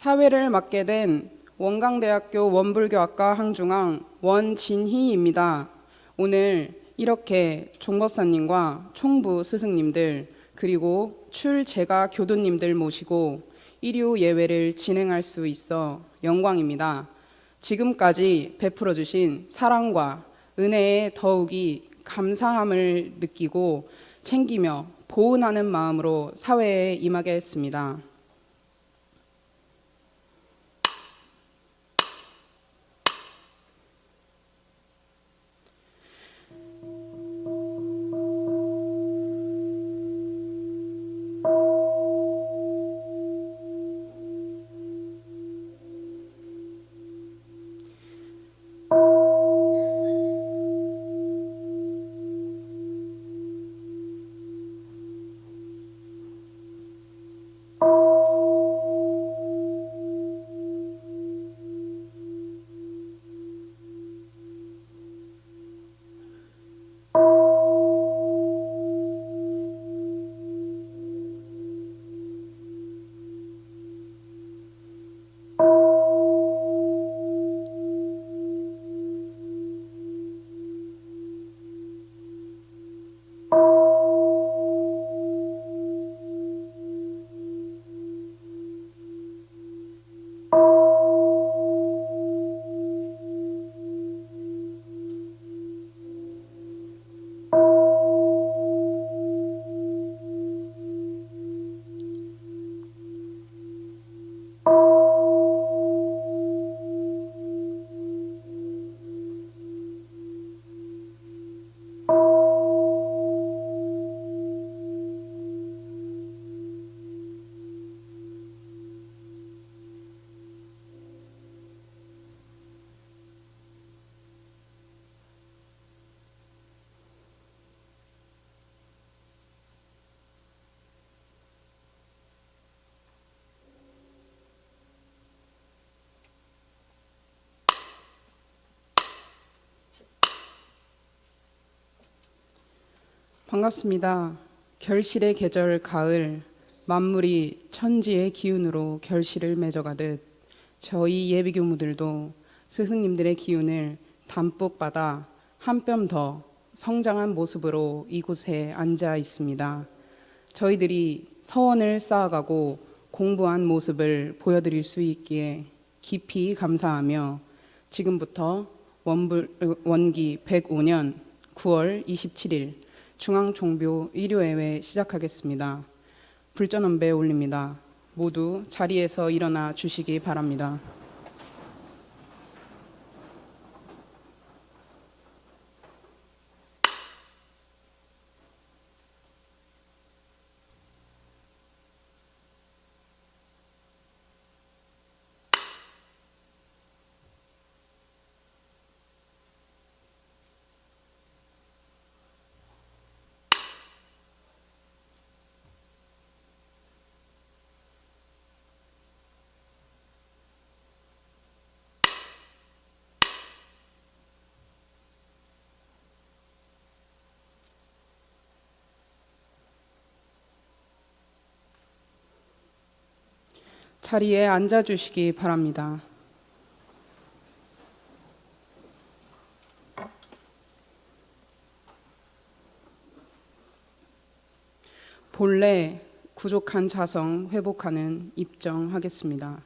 사회를 맡게 된 원광대학교 원불교학과 항중왕 원진희입니다. 오늘 이렇게 종법사님과 총부 스승님들 그리고 출제가 교도님들 모시고 일요 예외를 진행할 수 있어 영광입니다. 지금까지 베풀어 주신 사랑과 은혜에 더욱이 감사함을 느끼고 챙기며 보은하는 마음으로 사회에 임하겠습니다. 반갑습니다. 결실의 계절 가을, 만물이 천지의 기운으로 결실을 맺어가듯 저희 예비교무들도 스승님들의 기운을 담뿍 받아 한 뼘 더 성장한 모습으로 이곳에 앉아 있습니다. 저희들이 서원을 쌓아가고 공부한 모습을 보여드릴 수 있기에 깊이 감사하며 지금부터 원기 105년 9월 27일 중앙종교 일요예배 시작하겠습니다. 불전언배 올립니다. 모두 자리에서 일어나 주시기 바랍니다. 자리에 앉아 주시기 바랍니다. 본래 부족한 자성 회복하는 입정하겠습니다.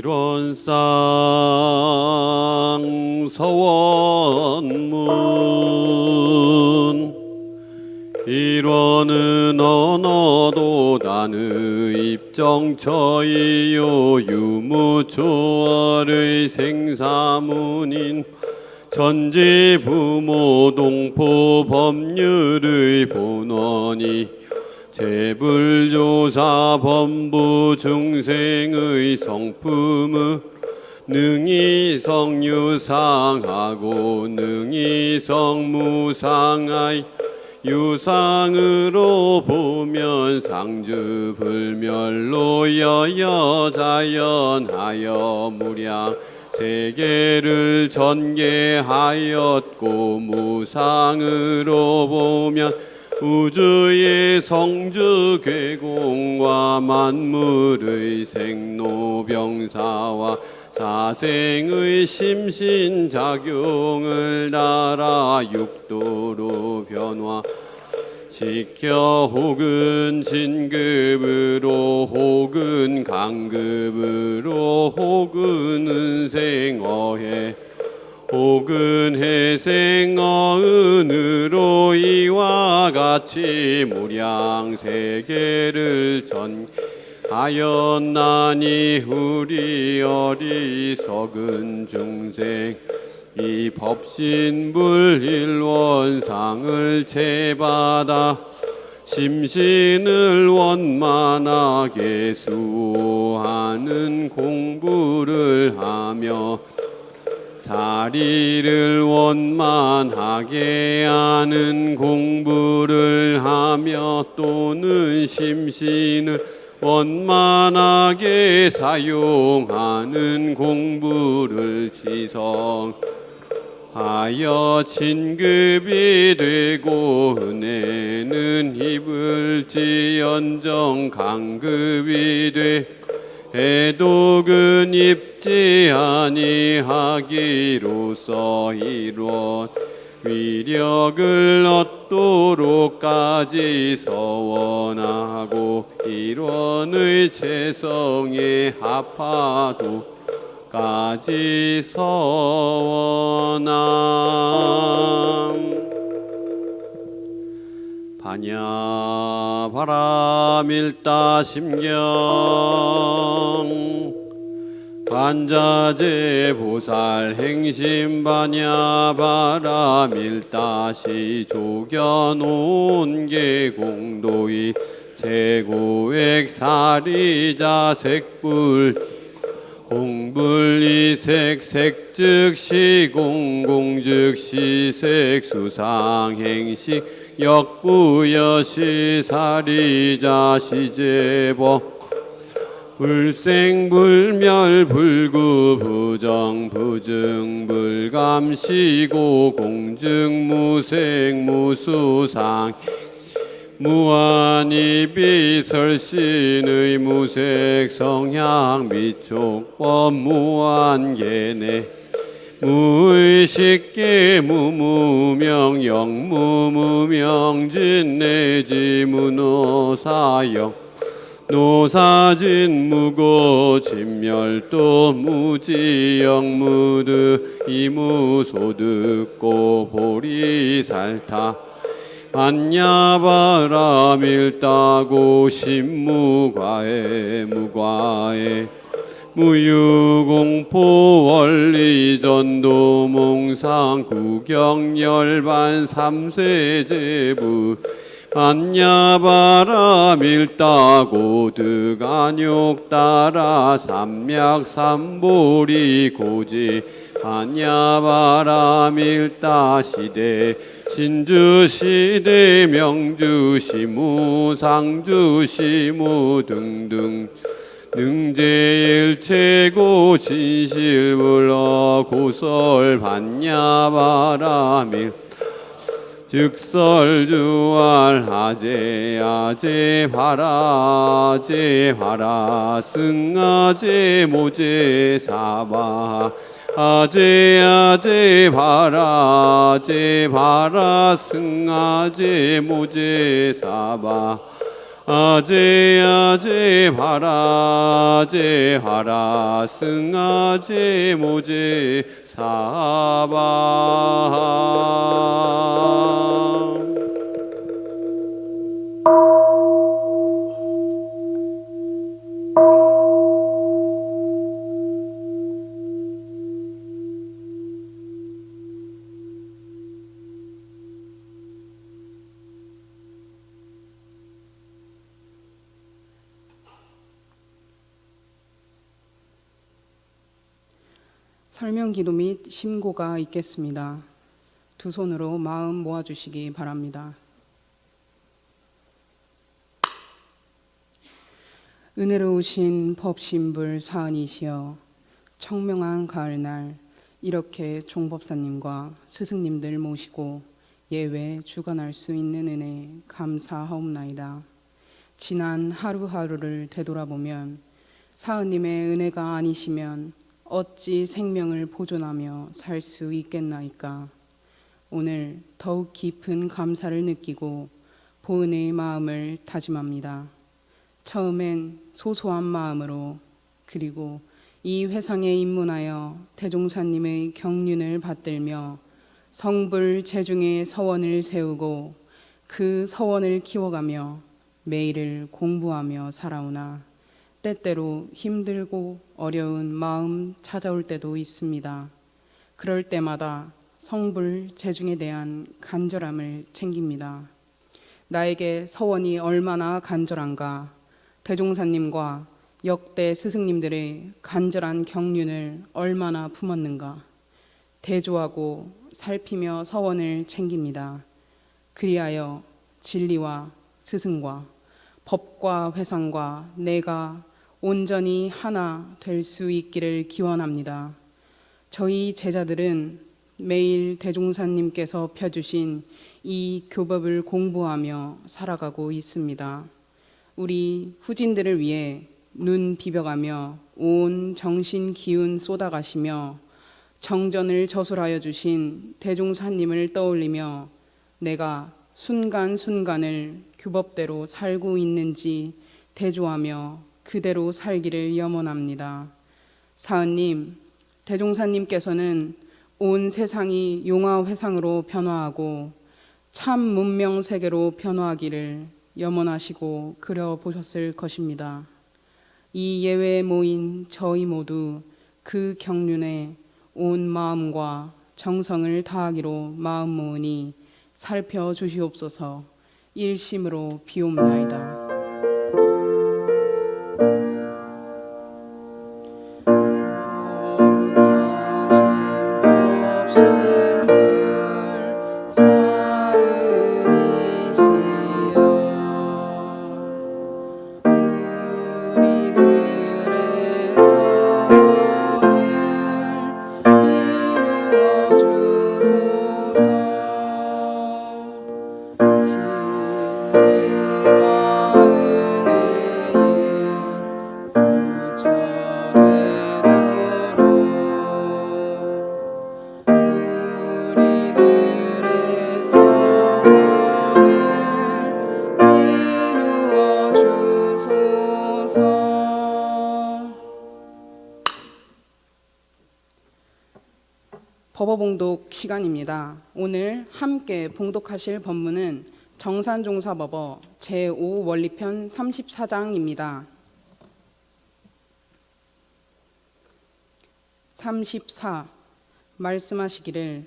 일원상 서원문 일원은 언어도 단의 입정처이요 유무초월의 생사문인 전지부모 동포 법률의 본원이 재불조사 범부 중생의 성품의 능히 성유상하고 능히 성무상하이 유상으로 보면 상주불멸로 여여자연하여 무량 세계를 전개하였고 무상으로 보면 우주의 성주 괴공과 만물의 생로병사와 사생의 심신작용을 따라 육도로 변화 시켜 혹은 진급으로 혹은 강급으로 혹은 은생어해 혹은 해생어은으로 이와 같이 무량세계를 전하였나니 우리 어리석은 중생 이 법신불일원상을 제받아 심신을 원만하게 수호하는 공부를 하며 자리를 원만하게 하는 공부를 하며 또는 심신을 원만하게 사용하는 공부를 지성하여 진급이 되고 은혜는 입을지언정 강급이 돼 해독은 입지 아니하기로서 이론 위력을 얻도록까지 서원하고 일원의 재성에 합하도까지 서원함. 반야 바라밀다 심경 반자재 보살 행심 반야 바라밀다시 조견온 게 공도이 재고액 사리자 색불 공불이색 색즉시 공공즉시 색수상행식 역부여시 사리자 시제법 불생불멸 불구 부정 부증 불감시고 공증 무생 무수상 무한이 비설신의 무색 성향 미촉법 무한계내 무의식계 무무명 영무무명진 내지 무노사영 노사진 무고 진멸도 무지영 무드 이무소득고 보리살타 반야바라밀다고 신무과에 무과에 무유공포 원리전도 몽상 구경열반 삼세제부 반야바라밀다고 득안욕 따라 삼맥삼보리 고지 반야바라밀다 시대 신주시대 명주시무 상주시무 등등 능제일체고 진실불러 고설 반야바라밀 즉설주알 하제아제 바라제 승아제 모제 사바 아제아제 바라제 승아제 모제 사바 아제 바라제 하라 승아제 모제 사바. 설명기도 및 심고가 있겠습니다. 두 손으로 마음 모아주시기 바랍니다. 은혜로우신 법신불 사은이시여, 청명한 가을날 이렇게 종법사님과 스승님들 모시고 예외 주관할 수 있는 은혜 감사하옵나이다. 지난 하루하루를 되돌아보면 사은님의 은혜가 아니시면 어찌 생명을 보존하며 살 수 있겠나이까. 오늘 더욱 깊은 감사를 느끼고 보은의 마음을 다짐합니다. 처음엔 소소한 마음으로, 그리고 이 회상에 입문하여 대종사님의 경륜을 받들며 성불 제중의 서원을 세우고 그 서원을 키워가며 매일을 공부하며 살아오나 때때로 힘들고 어려운 마음 찾아올 때도 있습니다. 그럴 때마다 성불 제중에 대한 간절함을 챙깁니다. 나에게 서원이 얼마나 간절한가, 대종사님과 역대 스승님들의 간절한 경륜을 얼마나 품었는가, 대조하고 살피며 서원을 챙깁니다. 그리하여 진리와 스승과 법과 회상과 내가 온전히 하나 될 수 있기를 기원합니다. 저희 제자들은 매일 대종사님께서 펴주신 이 교법을 공부하며 살아가고 있습니다. 우리 후진들을 위해 눈 비벼가며 온 정신 기운 쏟아가시며 정전을 저술하여 주신 대종사님을 떠올리며 내가 순간순간을 교법대로 살고 있는지 대조하며 그대로 살기를 염원합니다. 사은님, 대종사님께서는 온 세상이 용화회상으로 변화하고 참 문명세계로 변화하기를 염원하시고 그려보셨을 것입니다. 이 예외에 모인 저희 모두 그 경륜에 온 마음과 정성을 다하기로 마음 모으니 살펴주시옵소서. 일심으로 비옵나이다. 법어봉독 시간입니다. 오늘 함께 봉독하실 법문은 정산종사법어 제5원리편 34장입니다. 34. 말씀하시기를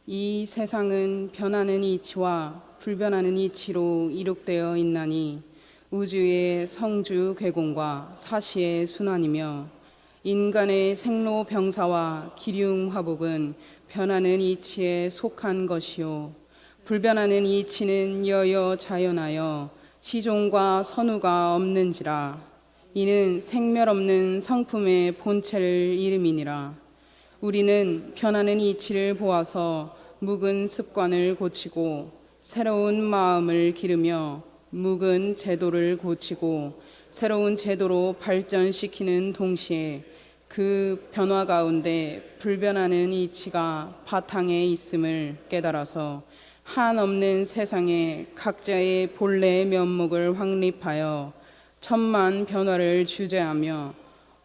이 세상은 변하는 이치와 불변하는 이치로 이룩되어 있나니 우주의 성주 괴공과 사시의 순환이며 인간의 생로병사와 기륭화복은 변하는 이치에 속한 것이요 불변하는 이치는 여여 자연하여 시종과 선우가 없는지라. 이는 생멸 없는 성품의 본체를 이름이니라. 우리는 변하는 이치를 보아서 묵은 습관을 고치고 새로운 마음을 기르며 묵은 제도를 고치고 새로운 제도로 발전시키는 동시에 그 변화 가운데 불변하는 이치가 바탕에 있음을 깨달아서 한없는 세상에 각자의 본래의 면목을 확립하여 천만 변화를 주재하며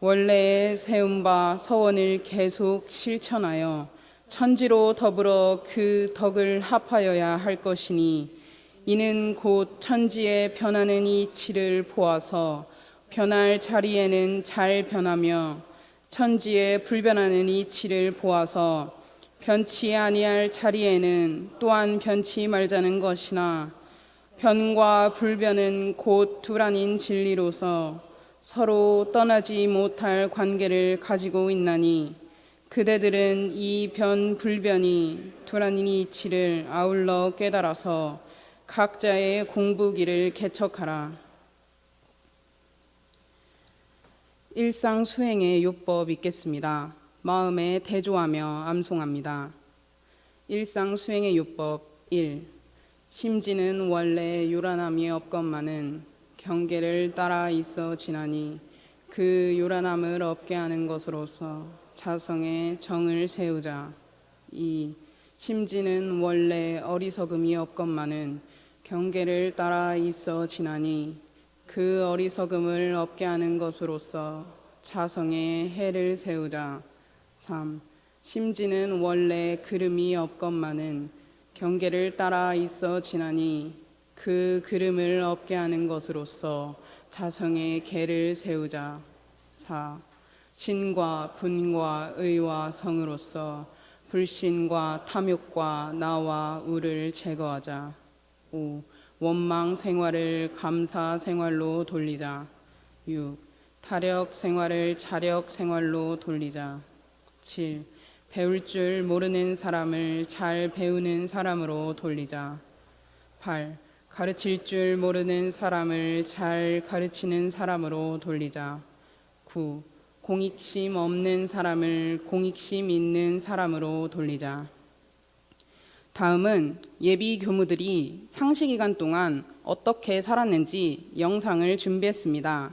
원래의 세운 바 서원을 계속 실천하여 천지로 더불어 그 덕을 합하여야 할 것이니 이는 곧 천지에 변하는 이치를 보아서 변할 자리에는 잘 변하며 천지에 불변하는 이치를 보아서 변치 아니할 자리에는 또한 변치 말자는 것이나 변과 불변은 곧 둘 아닌 진리로서 서로 떠나지 못할 관계를 가지고 있나니 그대들은 이 변 불변이 둘 아닌 이치를 아울러 깨달아서 각자의 공부길을 개척하라. 일상 수행의 요법 읽겠습니다. 마음에 대조하며 암송합니다. 일상 수행의 요법 1. 심지는 원래 요란함이 없건만은 경계를 따라 있어 지나니 그 요란함을 없게 하는 것으로서 자성의 정을 세우자. 2. 심지는 원래 어리석음이 없건만은 경계를 따라 있어 지나니 그 어리석음을 없게 하는 것으로서 자성의 해를 세우자. 3. 심지는 원래 그름이 없건만은 경계를 따라 있어 지나니 그 그름을 없게 하는 것으로서 자성의 계를 세우자. 4. 신과 분과 의와 성으로서 불신과 탐욕과 나와 우를 제거하자. 5. 원망 생활을 감사 생활로 돌리자. 6. 타력 생활을 자력 생활로 돌리자. 7. 배울 줄 모르는 사람을 잘 배우는 사람으로 돌리자. 8. 가르칠 줄 모르는 사람을 잘 가르치는 사람으로 돌리자. 9. 공익심 없는 사람을 공익심 있는 사람으로 돌리자. 다음은 예비 교무들이 상시기간 동안 어떻게 살았는지 영상을 준비했습니다.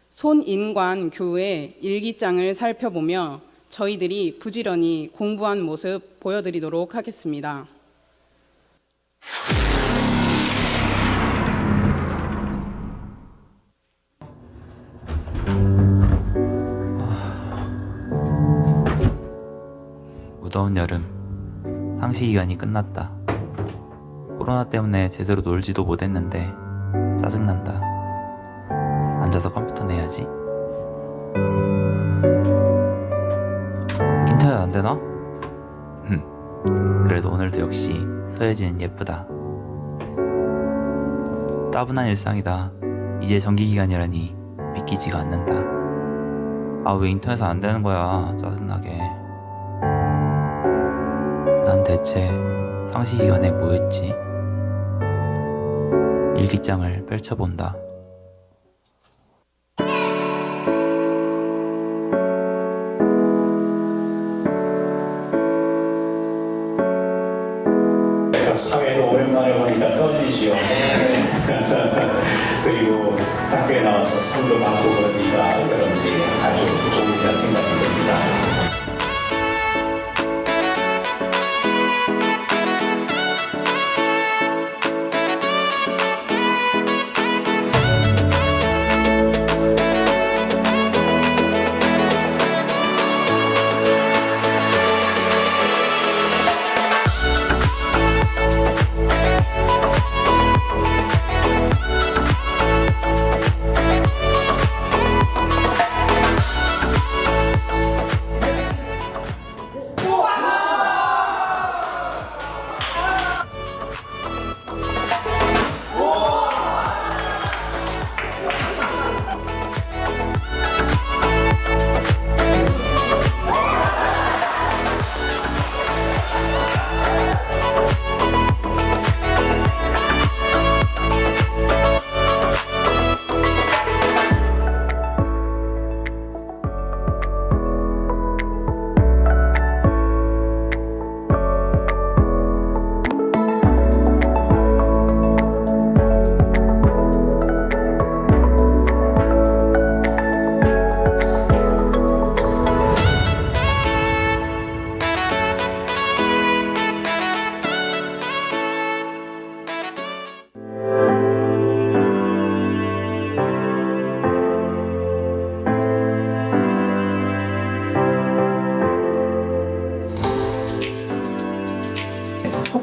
손인관 교우의 일기장을 살펴보며 저희들이 부지런히 공부한 모습 보여드리도록 하겠습니다. 무더운 여름, 상시 기간이 끝났다. 코로나 때문에 제대로 놀지도 못했는데 짜증난다. 앉아서 컴퓨터 내야지. 인터넷 안 되나? 그래도 오늘도 역시 서예진은 예쁘다. 따분한 일상이다. 이제 정기 기간이라니 믿기지가 않는다. 아, 왜 인터넷 안 되는 거야? 짜증나게. 난 대체 상시 기간에 뭐 했지? 일기장을 펼쳐본다. 사회도 오랜만에 보니까 떨리죠. 그리고 학교에 나와서 상도 받고 그러니까 여러분들이 아주 좋으리라 생각이 듭니다.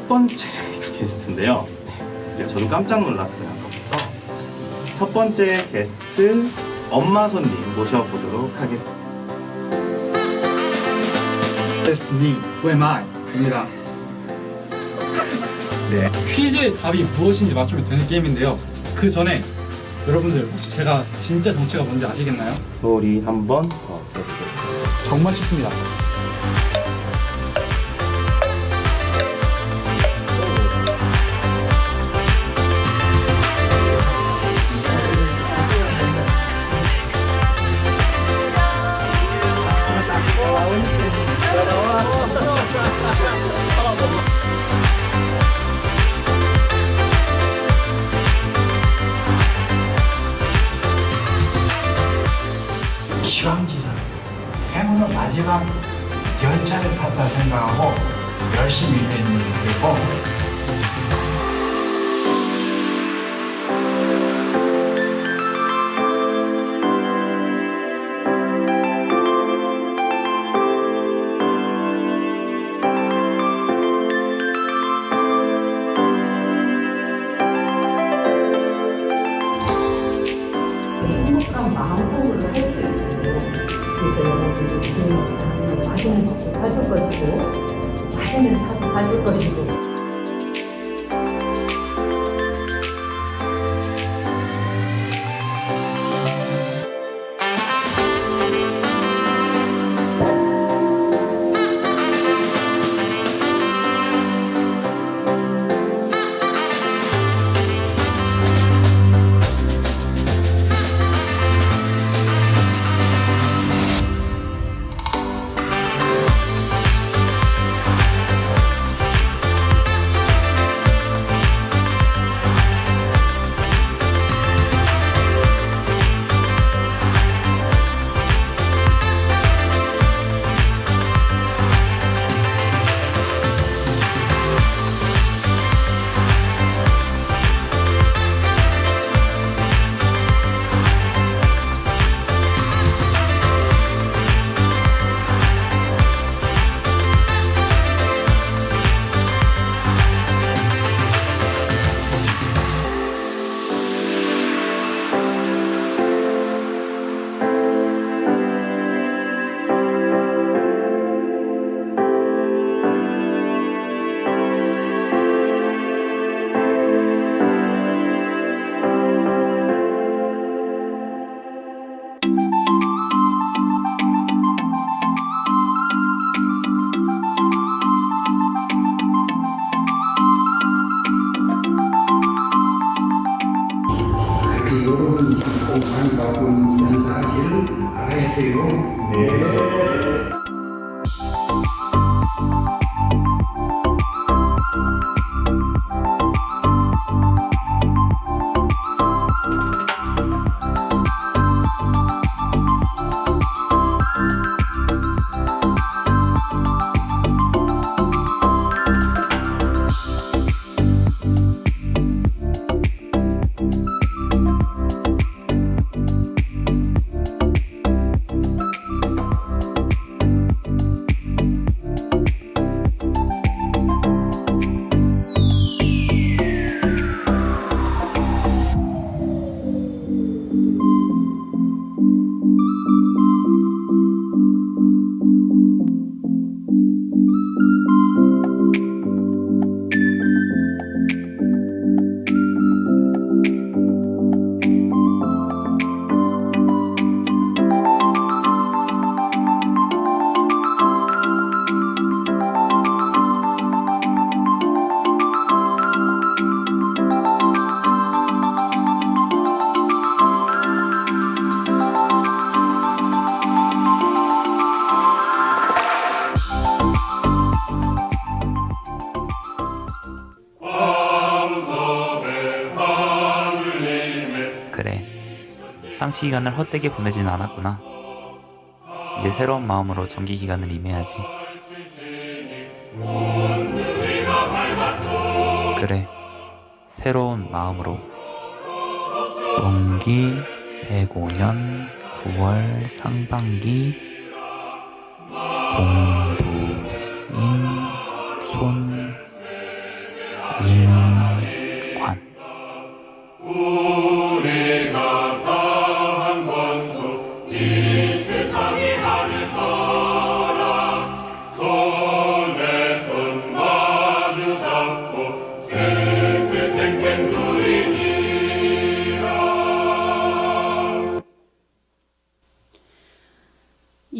첫 번째 게스트인데요. 저도 깜짝 놀랐어요. 아까부터. 첫 번째 게스트 엄마 손님 모셔보도록 하겠습니다. That's me. Who am I? 입니다. 네. 퀴즈의 답이 무엇인지 맞추면 되는 게임인데요. 그 전에 여러분들 혹시 제가 진짜 정체가 뭔지 아시겠나요? 소리 한번 더 들어보겠습니다. 정말 쉽습니다. 시황지사 행운의 마지막 열차를 탔다 생각하고 열심히 일했는 거고 행복한 마음으로 할 수 있고 그래서 여러분들 지금 맛있는 것도 사줄 것이고 맛있는 차도 사줄 것이고 여러분이 꼭 반갑고 있는 사실을 알아야 돼요. 네. 그래, 상시 기간을 헛되게 보내진 않았구나. 이제 새로운 마음으로 정기 기간을 임해야지. 그래, 새로운 마음으로. 동기 105년 9월 상반기 공부인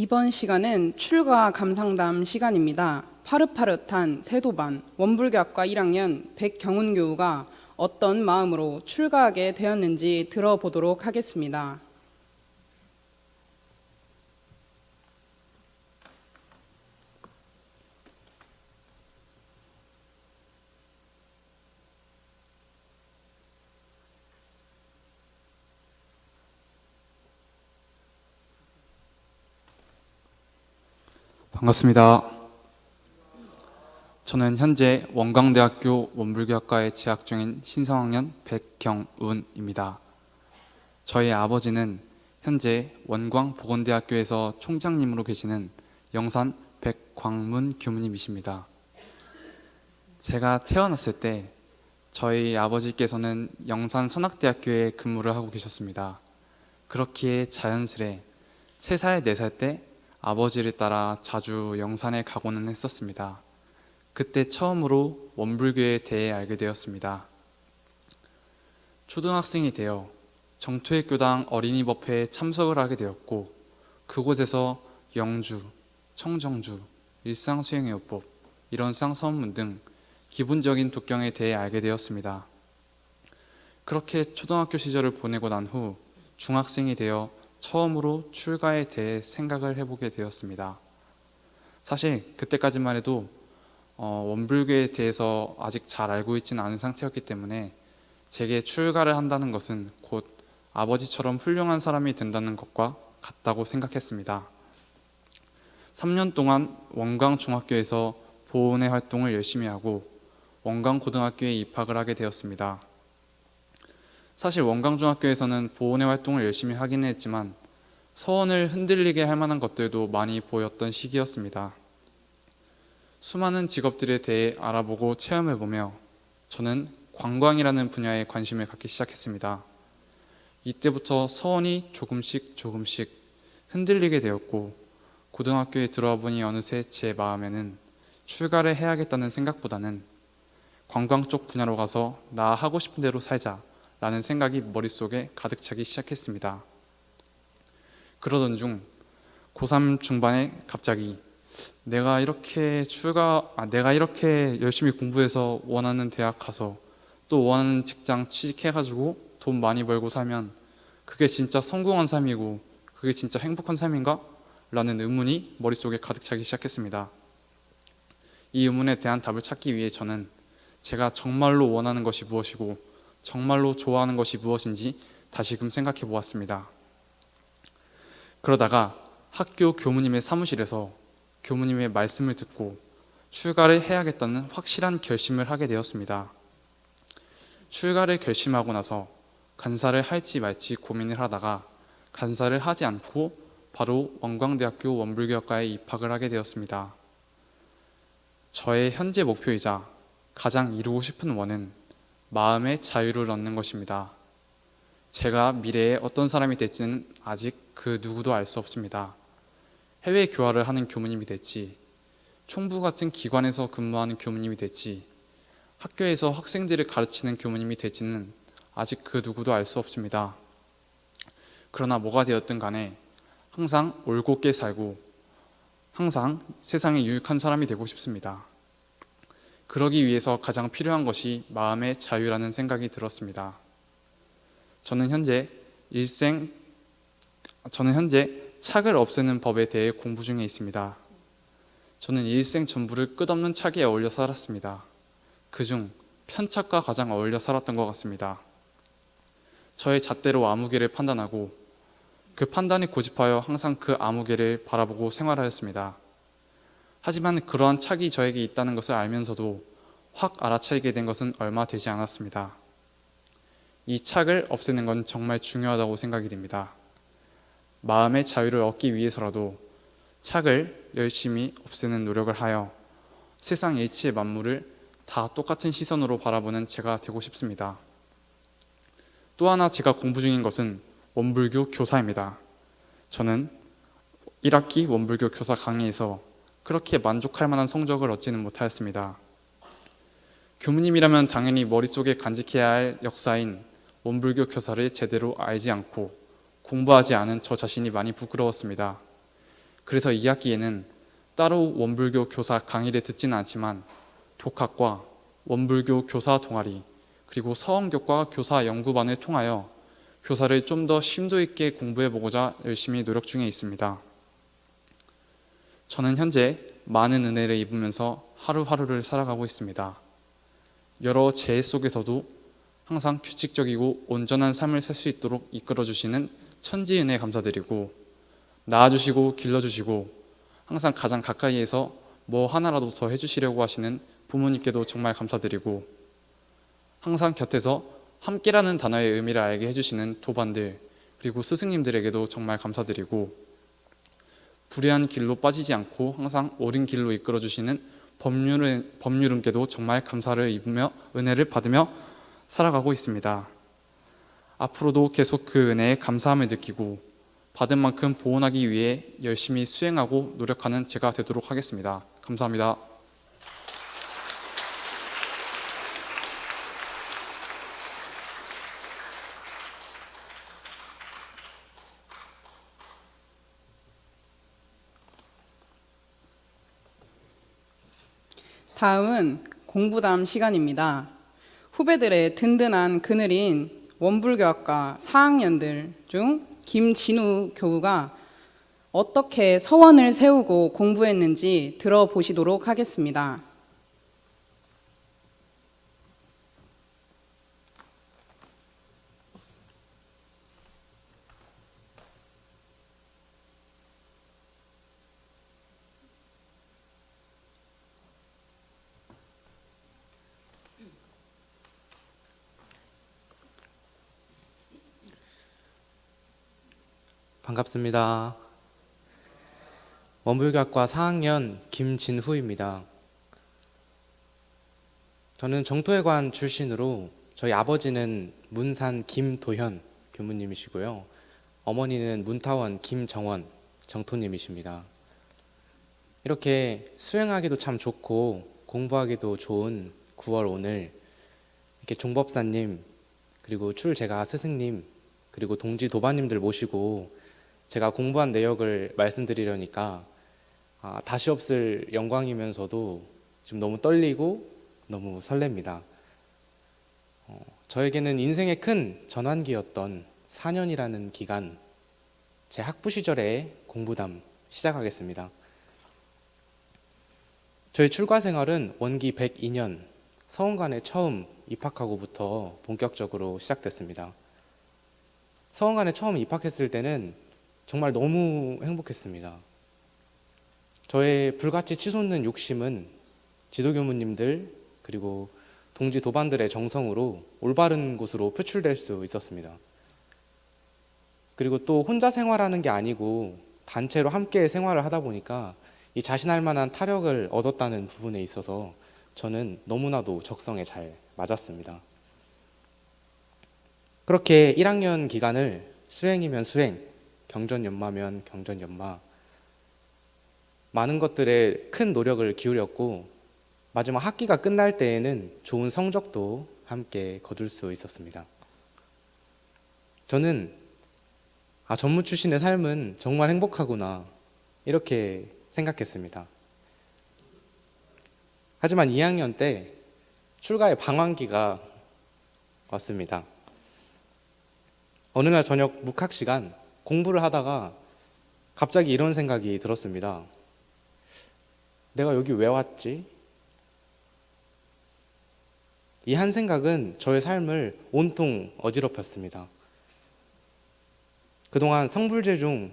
이번 시간은 출가 감상담 시간입니다. 파릇파릇한 세도반 원불교학과 1학년 백경훈 교우가 어떤 마음으로 출가하게 되었는지 들어보도록 하겠습니다. 반갑습니다. 저는 현재 원광대학교 원불교학과에 재학 중인 신성학년 백경운입니다. 저희 아버지는 현재 원광보건대학교에서 총장님으로 계시는 영산 백광문 교무님이십니다. 제가 태어났을 때 저희 아버지께서는 영산 선악대학교에 근무를 하고 계셨습니다. 그렇기에 자연스레 3살, 4살 때 아버지를 따라 자주 영산에 가고는 했었습니다. 그때 처음으로 원불교에 대해 알게 되었습니다. 초등학생이 되어 정토회교당 어린이법회에 참석을 하게 되었고, 그곳에서 영주, 청정주, 일상수행의요법, 일원상 서문문 등 기본적인 독경에 대해 알게 되었습니다. 그렇게 초등학교 시절을 보내고 난 후 중학생이 되어 처음으로 출가에 대해 생각을 해보게 되었습니다. 사실 그때까지만 해도 원불교에 대해서 아직 잘 알고 있지는 않은 상태였기 때문에 제게 출가를 한다는 것은 곧 아버지처럼 훌륭한 사람이 된다는 것과 같다고 생각했습니다. 3년 동안 원광중학교에서 보훈회 활동을 열심히 하고 원광고등학교에 입학을 하게 되었습니다. 사실 원광중학교에서는 보훈회 활동을 열심히 하기는 했지만 서원을 흔들리게 할 만한 것들도 많이 보였던 시기였습니다. 수많은 직업들에 대해 알아보고 체험해보며 저는 관광이라는 분야에 관심을 갖기 시작했습니다. 이때부터 서원이 조금씩 흔들리게 되었고, 고등학교에 들어와 보니 어느새 제 마음에는 출가를 해야겠다는 생각보다는 관광 쪽 분야로 가서 나 하고 싶은 대로 살자 라는 생각이 머릿속에 가득 차기 시작했습니다. 그러던 중 고3 중반에 갑자기 내가 이렇게 열심히 공부해서 원하는 대학 가서 또 원하는 직장 취직해가지고 돈 많이 벌고 살면 그게 진짜 성공한 삶이고 그게 진짜 행복한 삶인가? 라는 의문이 머릿속에 가득 차기 시작했습니다. 이 의문에 대한 답을 찾기 위해 저는 제가 정말로 원하는 것이 무엇이고 정말로 좋아하는 것이 무엇인지 다시금 생각해 보았습니다. 그러다가 학교 교무님의 사무실에서 교무님의 말씀을 듣고 출가를 해야겠다는 확실한 결심을 하게 되었습니다. 출가를 결심하고 나서 간사를 할지 말지 고민을 하다가 간사를 하지 않고 바로 원광대학교 원불교학과에 입학을 하게 되었습니다. 저의 현재 목표이자 가장 이루고 싶은 원은 마음의 자유를 얻는 것입니다. 제가 미래에 어떤 사람이 될지는 아직 그 누구도 알 수 없습니다. 해외 교화를 하는 교무님이 될지, 총부 같은 기관에서 근무하는 교무님이 될지, 학교에서 학생들을 가르치는 교무님이 될지는 아직 그 누구도 알 수 없습니다. 그러나 뭐가 되었든 간에 항상 올곧게 살고 항상 세상에 유익한 사람이 되고 싶습니다. 그러기 위해서 가장 필요한 것이 마음의 자유라는 생각이 들었습니다. 저는 현재 착을 없애는 법에 대해 공부 중에 있습니다. 저는 일생 전부를 끝없는 착에 어울려 살았습니다. 그중 편착과 가장 어울려 살았던 것 같습니다. 저의 잣대로 아무개를 판단하고 그 판단에 고집하여 항상 그 아무개를 바라보고 생활하였습니다. 하지만 그러한 착이 저에게 있다는 것을 알면서도 확 알아차리게 된 것은 얼마 되지 않았습니다. 이 착을 없애는 건 정말 중요하다고 생각이 됩니다. 마음의 자유를 얻기 위해서라도 착을 열심히 없애는 노력을 하여 세상 일체의 만물을 다 똑같은 시선으로 바라보는 제가 되고 싶습니다. 또 하나 제가 공부 중인 것은 원불교 교사입니다. 저는 1학기 원불교 교사 강의에서 그렇게 만족할 만한 성적을 얻지는 못하였습니다. 교무님이라면 당연히 머릿속에 간직해야 할 역사인 원불교 교사를 제대로 알지 않고 공부하지 않은 저 자신이 많이 부끄러웠습니다. 그래서 2학기에는 따로 원불교 교사 강의를 듣지는 않지만 독학과 원불교 교사 동아리 그리고 서원교과 교사 연구반을 통하여 교사를 좀 더 심도 있게 공부해보고자 열심히 노력 중에 있습니다. 저는 현재 많은 은혜를 입으면서 하루하루를 살아가고 있습니다. 여러 재해 속에서도 항상 규칙적이고 온전한 삶을 살 수 있도록 이끌어주시는 천지 은혜 감사드리고, 낳아주시고 길러주시고 항상 가장 가까이에서 뭐 하나라도 더 해주시려고 하시는 부모님께도 정말 감사드리고, 항상 곁에서 함께라는 단어의 의미를 알게 해주시는 도반들 그리고 스승님들에게도 정말 감사드리고, 불의한 길로 빠지지 않고 항상 옳은 길로 이끌어주시는 법률은께도 정말 감사를 입으며 은혜를 받으며 살아가고 있습니다. 앞으로도 계속 그 은혜에 감사함을 느끼고 받은 만큼 보온하기 위해 열심히 수행하고 노력하는 제가 되도록 하겠습니다. 감사합니다. 다음은 공부담 시간입니다. 후배들의 든든한 그늘인 원불교학과 4학년들 중 김진우 교우가 어떻게 서원을 세우고 공부했는지 들어보시도록 하겠습니다. 반갑습니다. 원불교학과 4학년 김진후입니다. 저는 정토회관 출신으로 저희 아버지는 문산 김도현 교무님이시고요. 어머니는 문타원 김정원 정토님이십니다. 이렇게 수행하기도 참 좋고 공부하기도 좋은 9월 오늘 이렇게 종법사님 그리고 제가 스승님 그리고 동지 도반님들 모시고 제가 공부한 내역을 말씀드리려니까 다시 없을 영광이면서도 지금 너무 떨리고 너무 설렙니다. 저에게는 인생의 큰 전환기였던 4년이라는 기간, 제 학부 시절의 공부담 시작하겠습니다. 저희 출가 생활은 원기 102년 서원관에 처음 입학하고부터 본격적으로 시작됐습니다. 서원관에 처음 입학했을 때는 정말 너무 행복했습니다. 저의 불같이 치솟는 욕심은 지도교무님들 그리고 동지 도반들의 정성으로 올바른 곳으로 표출될 수 있었습니다. 그리고 또 혼자 생활하는 게 아니고 단체로 함께 생활을 하다 보니까 이 자신할 만한 타력을 얻었다는 부분에 있어서 저는 너무나도 적성에 잘 맞았습니다. 그렇게 1학년 기간을 수행이면 수행, 경전연마면 경전연마, 많은 것들에 큰 노력을 기울였고 마지막 학기가 끝날 때에는 좋은 성적도 함께 거둘 수 있었습니다. 저는 전무 출신의 삶은 정말 행복하구나 이렇게 생각했습니다. 하지만 2학년 때 출가의 방황기가 왔습니다. 어느 날 저녁 묵학 시간 공부를 하다가 갑자기 이런 생각이 들었습니다. 내가 여기 왜 왔지? 이 한 생각은 저의 삶을 온통 어지럽혔습니다. 그동안 성불제 중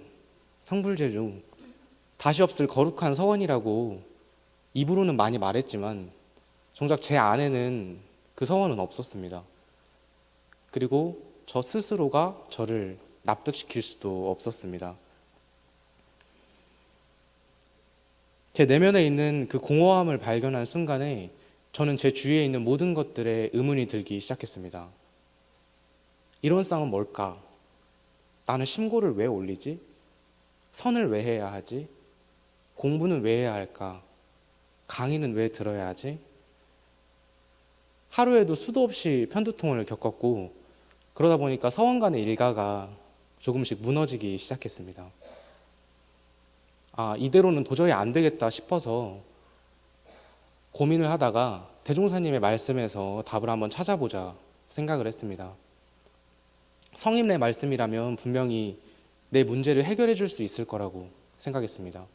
다시 없을 거룩한 서원이라고 입으로는 많이 말했지만 정작 제 안에는 그 서원은 없었습니다. 그리고 저 스스로가 저를 납득시킬 수도 없었습니다. 제 내면에 있는 그 공허함을 발견한 순간에 저는 제 주위에 있는 모든 것들에 의문이 들기 시작했습니다. 이론상은 뭘까? 나는 심고를 왜 올리지? 선을 왜 해야 하지? 공부는 왜 해야 할까? 강의는 왜 들어야 하지? 하루에도 수도 없이 편두통을 겪었고 그러다 보니까 서원간의 일가가 조금씩 무너지기 시작했습니다. 이대로는 도저히 안 되겠다 싶어서 고민을 하다가 대종사님의 말씀에서 답을 한번 찾아보자 생각을 했습니다. 성인의 말씀이라면 분명히 내 문제를 해결해 줄 수 있을 거라고 생각했습니다.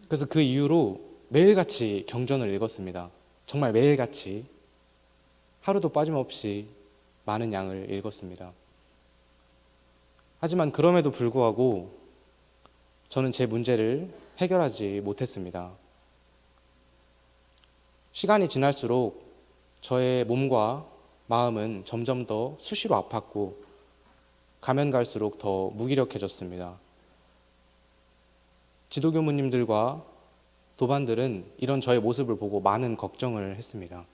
그래서 그 이후로 매일같이 경전을 읽었습니다. 정말 매일같이 하루도 빠짐없이 많은 양을 읽었습니다. 하지만 그럼에도 불구하고 저는 제 문제를 해결하지 못했습니다. 시간이 지날수록 저의 몸과 마음은 점점 더 수시로 아팠고 가면 갈수록 더 무기력해졌습니다. 지도교무님들과 도반들은 이런 저의 모습을 보고 많은 걱정을 했습니다.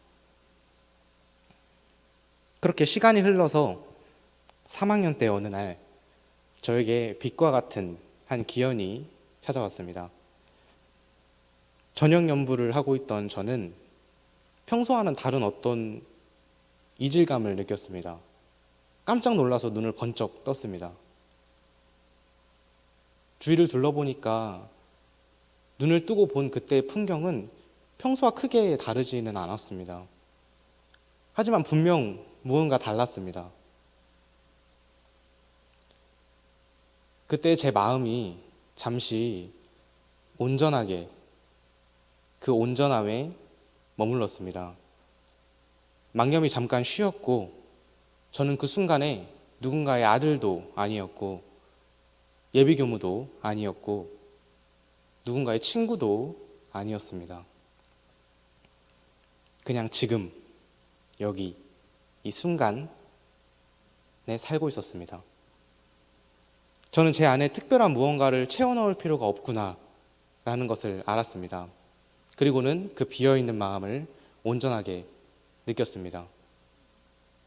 그렇게 시간이 흘러서 3학년 때 어느 날 저에게 빛과 같은 한 기연이 찾아왔습니다. 저녁 연부를 하고 있던 저는 평소와는 다른 어떤 이질감을 느꼈습니다. 깜짝 놀라서 눈을 번쩍 떴습니다. 주위를 둘러보니까 눈을 뜨고 본 그때의 풍경은 평소와 크게 다르지는 않았습니다. 하지만 분명 무언가 달랐습니다. 그때 제 마음이 잠시 온전하게 그 온전함에 머물렀습니다. 망념이 잠깐 쉬었고 저는 그 순간에 누군가의 아들도 아니었고 예비교무도 아니었고 누군가의 친구도 아니었습니다. 그냥 지금 여기 이 순간에 살고 있었습니다. 저는 제 안에 특별한 무언가를 채워넣을 필요가 없구나 라는 것을 알았습니다. 그리고는 그 비어있는 마음을 온전하게 느꼈습니다.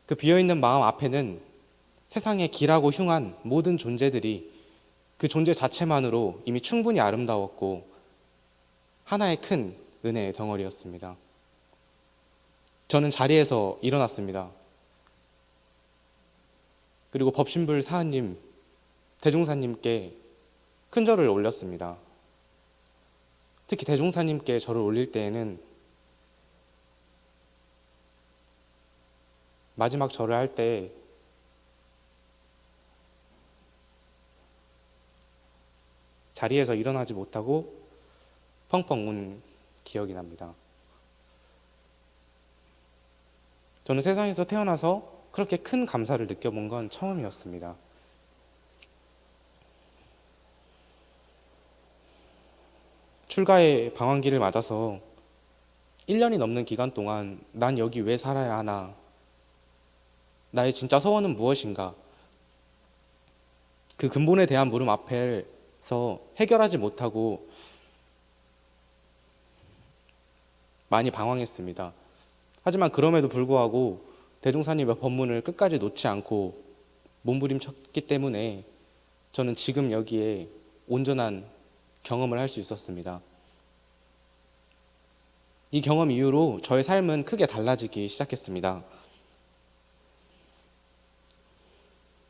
그 비어있는 마음 앞에는 세상에 길하고 흉한 모든 존재들이 그 존재 자체만으로 이미 충분히 아름다웠고 하나의 큰 은혜의 덩어리였습니다. 저는 자리에서 일어났습니다. 그리고 법신불 사한님, 대종사님께 큰 절을 올렸습니다. 특히 대종사님께 절을 올릴 때에는 마지막 절을 할 때 자리에서 일어나지 못하고 펑펑 운 기억이 납니다. 저는 세상에서 태어나서 그렇게 큰 감사를 느껴본 건 처음이었습니다. 출가의 방황기를 맞아서 1년이 넘는 기간 동안 난 여기 왜 살아야 하나? 나의 진짜 서원은 무엇인가? 그 근본에 대한 물음 앞에서 해결하지 못하고 많이 방황했습니다. 하지만 그럼에도 불구하고 대종사님의 법문을 끝까지 놓지 않고 몸부림쳤기 때문에 저는 지금 여기에 온전한 경험을 할 수 있었습니다. 이 경험 이후로 저의 삶은 크게 달라지기 시작했습니다.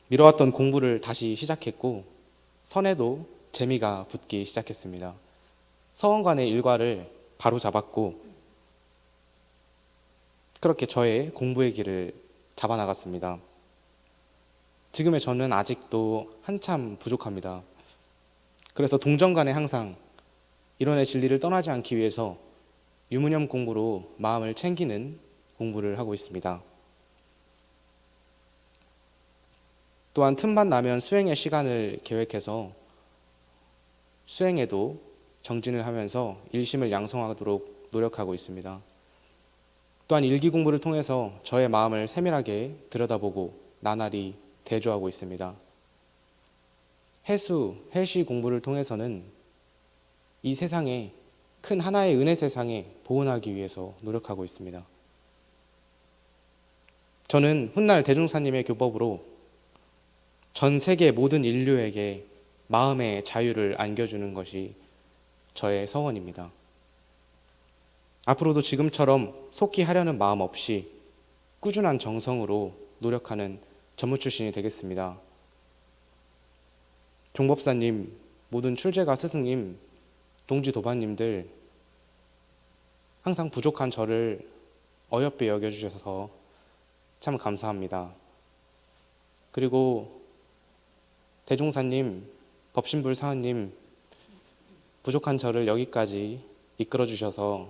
미뤄왔던 공부를 다시 시작했고 선에도 재미가 붙기 시작했습니다. 서원관의 일과를 바로 잡았고 그렇게 저의 공부의 길을 잡아나갔습니다. 지금의 저는 아직도 한참 부족합니다. 그래서 동정간에 항상 이론의 진리를 떠나지 않기 위해서 유무념 공부로 마음을 챙기는 공부를 하고 있습니다. 또한 틈만 나면 수행의 시간을 계획해서 수행에도 정진을 하면서 일심을 양성하도록 노력하고 있습니다. 또한 일기 공부를 통해서 저의 마음을 세밀하게 들여다보고 나날이 대조하고 있습니다. 해시 공부를 통해서는 이 세상에 큰 하나의 은혜 세상에 보은하기 위해서 노력하고 있습니다. 저는 훗날 대종사님의 교법으로 전 세계 모든 인류에게 마음의 자유를 안겨주는 것이 저의 서원입니다. 앞으로도 지금처럼 속히 하려는 마음 없이 꾸준한 정성으로 노력하는 전무출신이 되겠습니다. 종법사님 모든 출제가 스승님, 동지 도반님들 항상 부족한 저를 어여삐 여겨주셔서 참 감사합니다. 그리고 대종사님, 법신불 사원님, 부족한 저를 여기까지 이끌어주셔서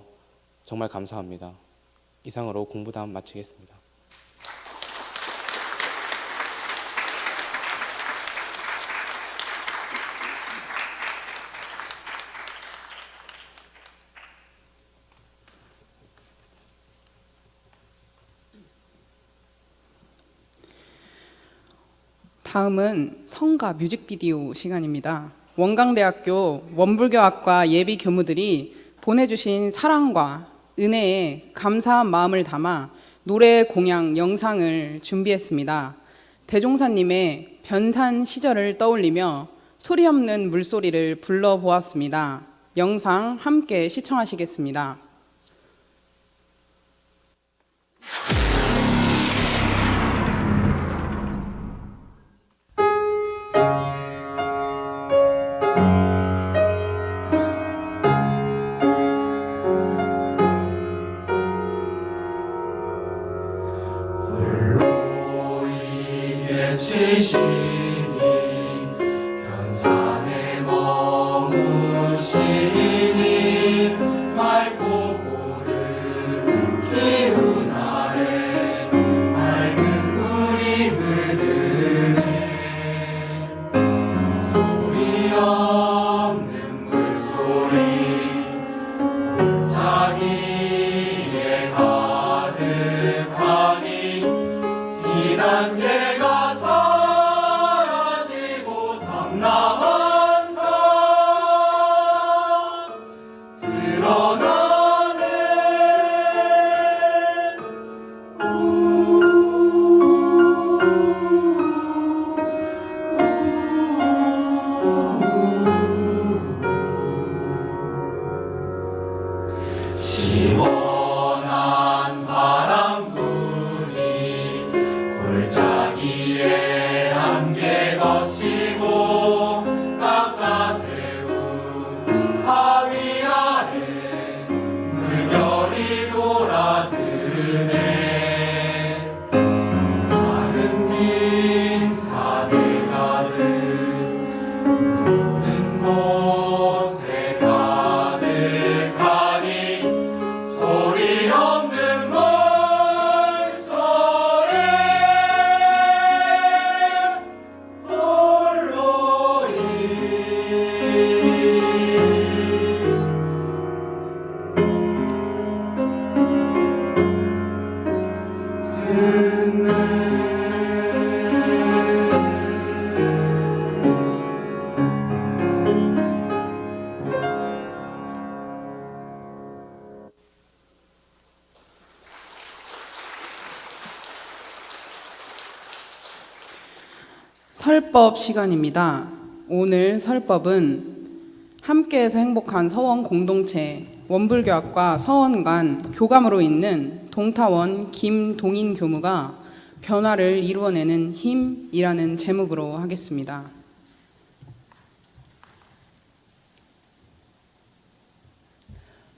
정말 감사합니다. 이상으로 공부담 마치겠습니다. 다음은 성가 뮤직비디오 시간입니다. 원광대학교 원불교학과 예비 교무들이 보내주신 사랑과 은혜에 감사한 마음을 담아 노래 공양 영상을 준비했습니다. 대종사님의 변산 시절을 떠올리며 소리 없는 물소리를 불러보았습니다. 영상 함께 시청하시겠습니다. 변산에 머무시니 맑고 고른 기운 아래 맑은 물이 흐르네. 소리 없는 물소리 자기에 가득하니 비단계가 사라지고 삼라한 산 드러나네. 시원한 바람군이 골짜기에 함께 거치고 깎아세운 바위 아래 물결이 돌아드네. 다른 빈 산에 가득 푸른 못에 가득하니 소리 없는 물소리 설법 시간입니다. 오늘 설법은 함께해서 행복한 서원 공동체 원불교학과 서원관 교감으로 있는 동타원 김동인 교무가 변화를 이루어내는 힘이라는 제목으로 하겠습니다.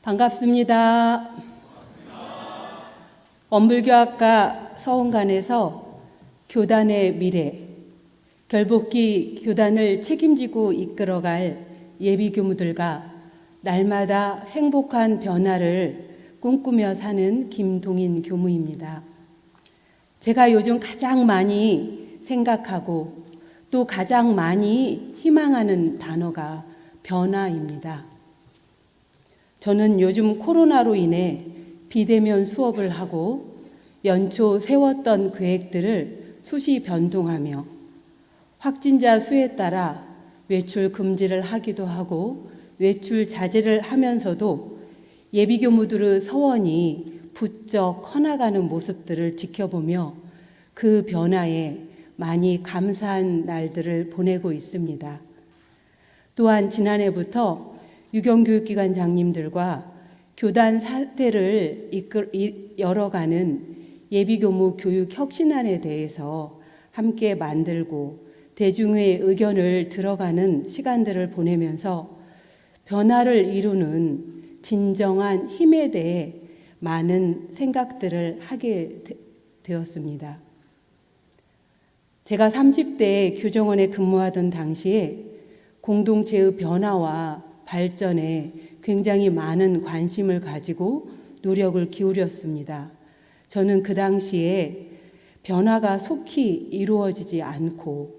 반갑습니다. 원불교학과 서원관에서 교단의 미래, 결복기 교단을 책임지고 이끌어갈 예비교무들과 날마다 행복한 변화를 꿈꾸며 사는 김동인 교무입니다. 제가 요즘 가장 많이 생각하고 또 가장 많이 희망하는 단어가 변화입니다. 저는 요즘 코로나로 인해 비대면 수업을 하고 연초 세웠던 계획들을 수시 변동하며 확진자 수에 따라 외출 금지를 하기도 하고 외출 자제를 하면서도 예비교무들의 서원이 부쩍 커나가는 모습들을 지켜보며 그 변화에 많이 감사한 날들을 보내고 있습니다. 또한 지난해부터 유경교육기관장님들과 교단 사태를 열어가는 예비교무 교육 혁신안에 대해서 함께 만들고 대중의 의견을 들어가는 시간들을 보내면서 변화를 이루는 진정한 힘에 대해 많은 생각들을 하게 되었습니다. 제가 30대 교정원에 근무하던 당시에 공동체의 변화와 발전에 굉장히 많은 관심을 가지고 노력을 기울였습니다. 저는 그 당시에 변화가 속히 이루어지지 않고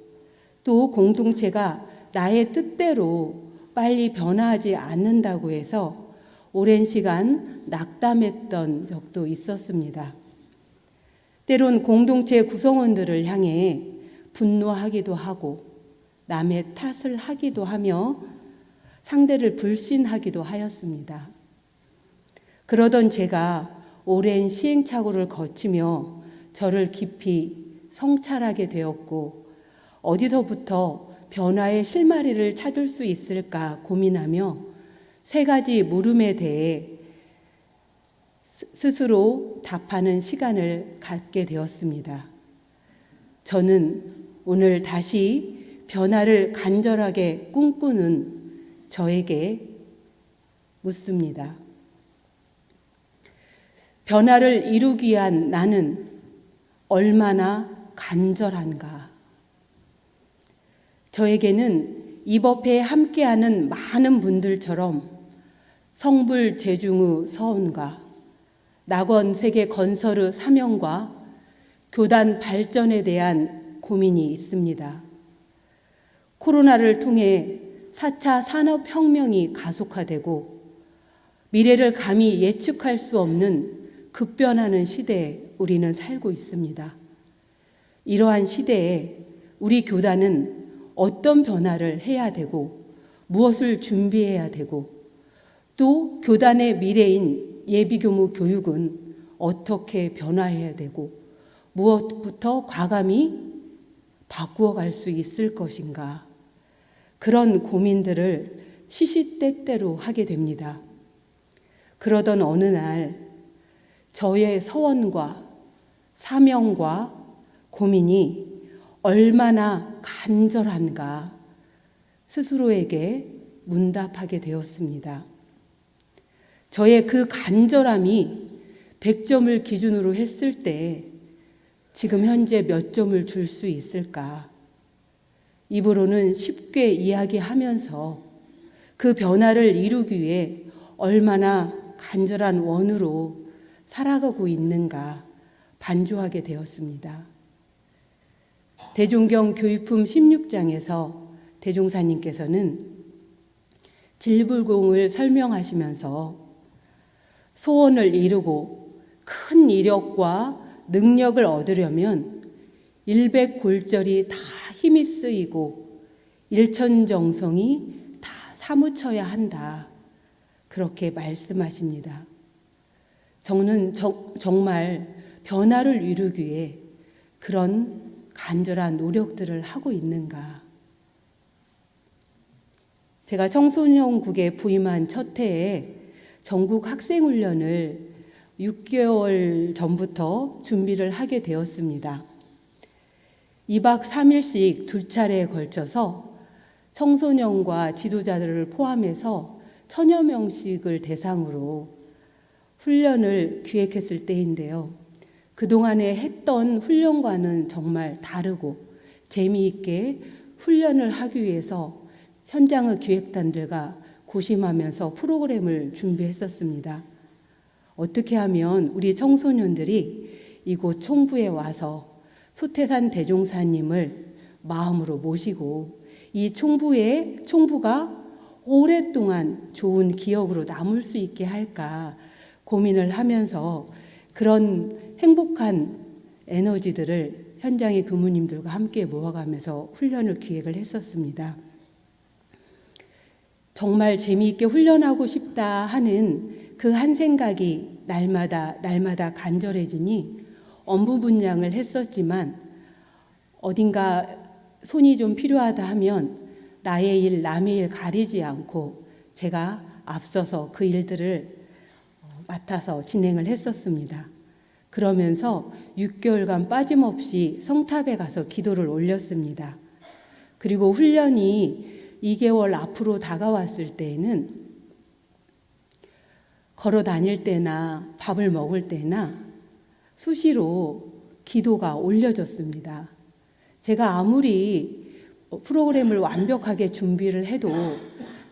또 공동체가 나의 뜻대로 빨리 변화하지 않는다고 해서 오랜 시간 낙담했던 적도 있었습니다. 때론 공동체 구성원들을 향해 분노하기도 하고 남의 탓을 하기도 하며 상대를 불신하기도 하였습니다. 그러던 제가 오랜 시행착오를 거치며 저를 깊이 성찰하게 되었고 어디서부터 변화의 실마리를 찾을 수 있을까 고민하며 3가지 물음에 대해 스스로 답하는 시간을 갖게 되었습니다. 저는 오늘 다시 변화를 간절하게 꿈꾸는 저에게 묻습니다. 변화를 이루기 위한 나는 얼마나 간절한가? 저에게는 이 법회에 함께하는 많은 분들처럼 성불 제중의 서원과 낙원 세계 건설의 사명과 교단 발전에 대한 고민이 있습니다. 코로나를 통해 4차 산업혁명이 가속화되고 미래를 감히 예측할 수 없는 급변하는 시대에 우리는 살고 있습니다. 이러한 시대에 우리 교단은 어떤 변화를 해야 되고 무엇을 준비해야 되고 또 교단의 미래인 예비교무 교육은 어떻게 변화해야 되고 무엇부터 과감히 바꾸어갈 수 있을 것인가, 그런 고민들을 시시때때로 하게 됩니다. 그러던 어느 날 저의 서원과 사명과 고민이 얼마나 간절한가 스스로에게 문답하게 되었습니다. 저의 그 간절함이 100점을 기준으로 했을 때 지금 현재 몇 점을 줄 수 있을까? 입으로는 쉽게 이야기하면서 그 변화를 이루기 위해 얼마나 간절한 원으로 살아가고 있는가 반조하게 되었습니다. 대종경 교육품 16장에서 대종사님께서는 질불공을 설명하시면서 소원을 이루고 큰 이력과 능력을 얻으려면 일백골절이 다 힘이 쓰이고 일천정성이 다 사무쳐야 한다. 그렇게 말씀하십니다. 저는 정말 변화를 이루기 위해 그런 간절한 노력들을 하고 있는가. 제가 청소년국에 부임한 첫 해에 전국 학생훈련을 6개월 전부터 준비를 하게 되었습니다. 2박 3일씩 2차례에 걸쳐서 청소년과 지도자들을 포함해서 1000여 명씩을 대상으로 훈련을 기획했을 때인데요. 그동안에 했던 훈련과는 정말 다르고 재미있게 훈련을 하기 위해서 현장의 기획단들과 고심하면서 프로그램을 준비했었습니다. 어떻게 하면 우리 청소년들이 이곳 총부에 와서 소태산 대종사님을 마음으로 모시고 이 총부가 오랫동안 좋은 기억으로 남을 수 있게 할까 고민을 하면서 그런 행복한 에너지들을 현장의 교무님들과 함께 모아가면서 훈련을 기획을 했었습니다. 정말 재미있게 훈련하고 싶다 하는 그 한 생각이 날마다 간절해지니 엄부분양을 했었지만 어딘가 손이 좀 필요하다 하면 나의 일 남의 일 가리지 않고 제가 앞서서 그 일들을 맡아서 진행을 했었습니다. 그러면서 6개월간 빠짐없이 성탑에 가서 기도를 올렸습니다. 그리고 훈련이 2개월 앞으로 다가왔을 때에는 걸어 다닐 때나 밥을 먹을 때나 수시로 기도가 올려졌습니다. 제가 아무리 프로그램을 완벽하게 준비를 해도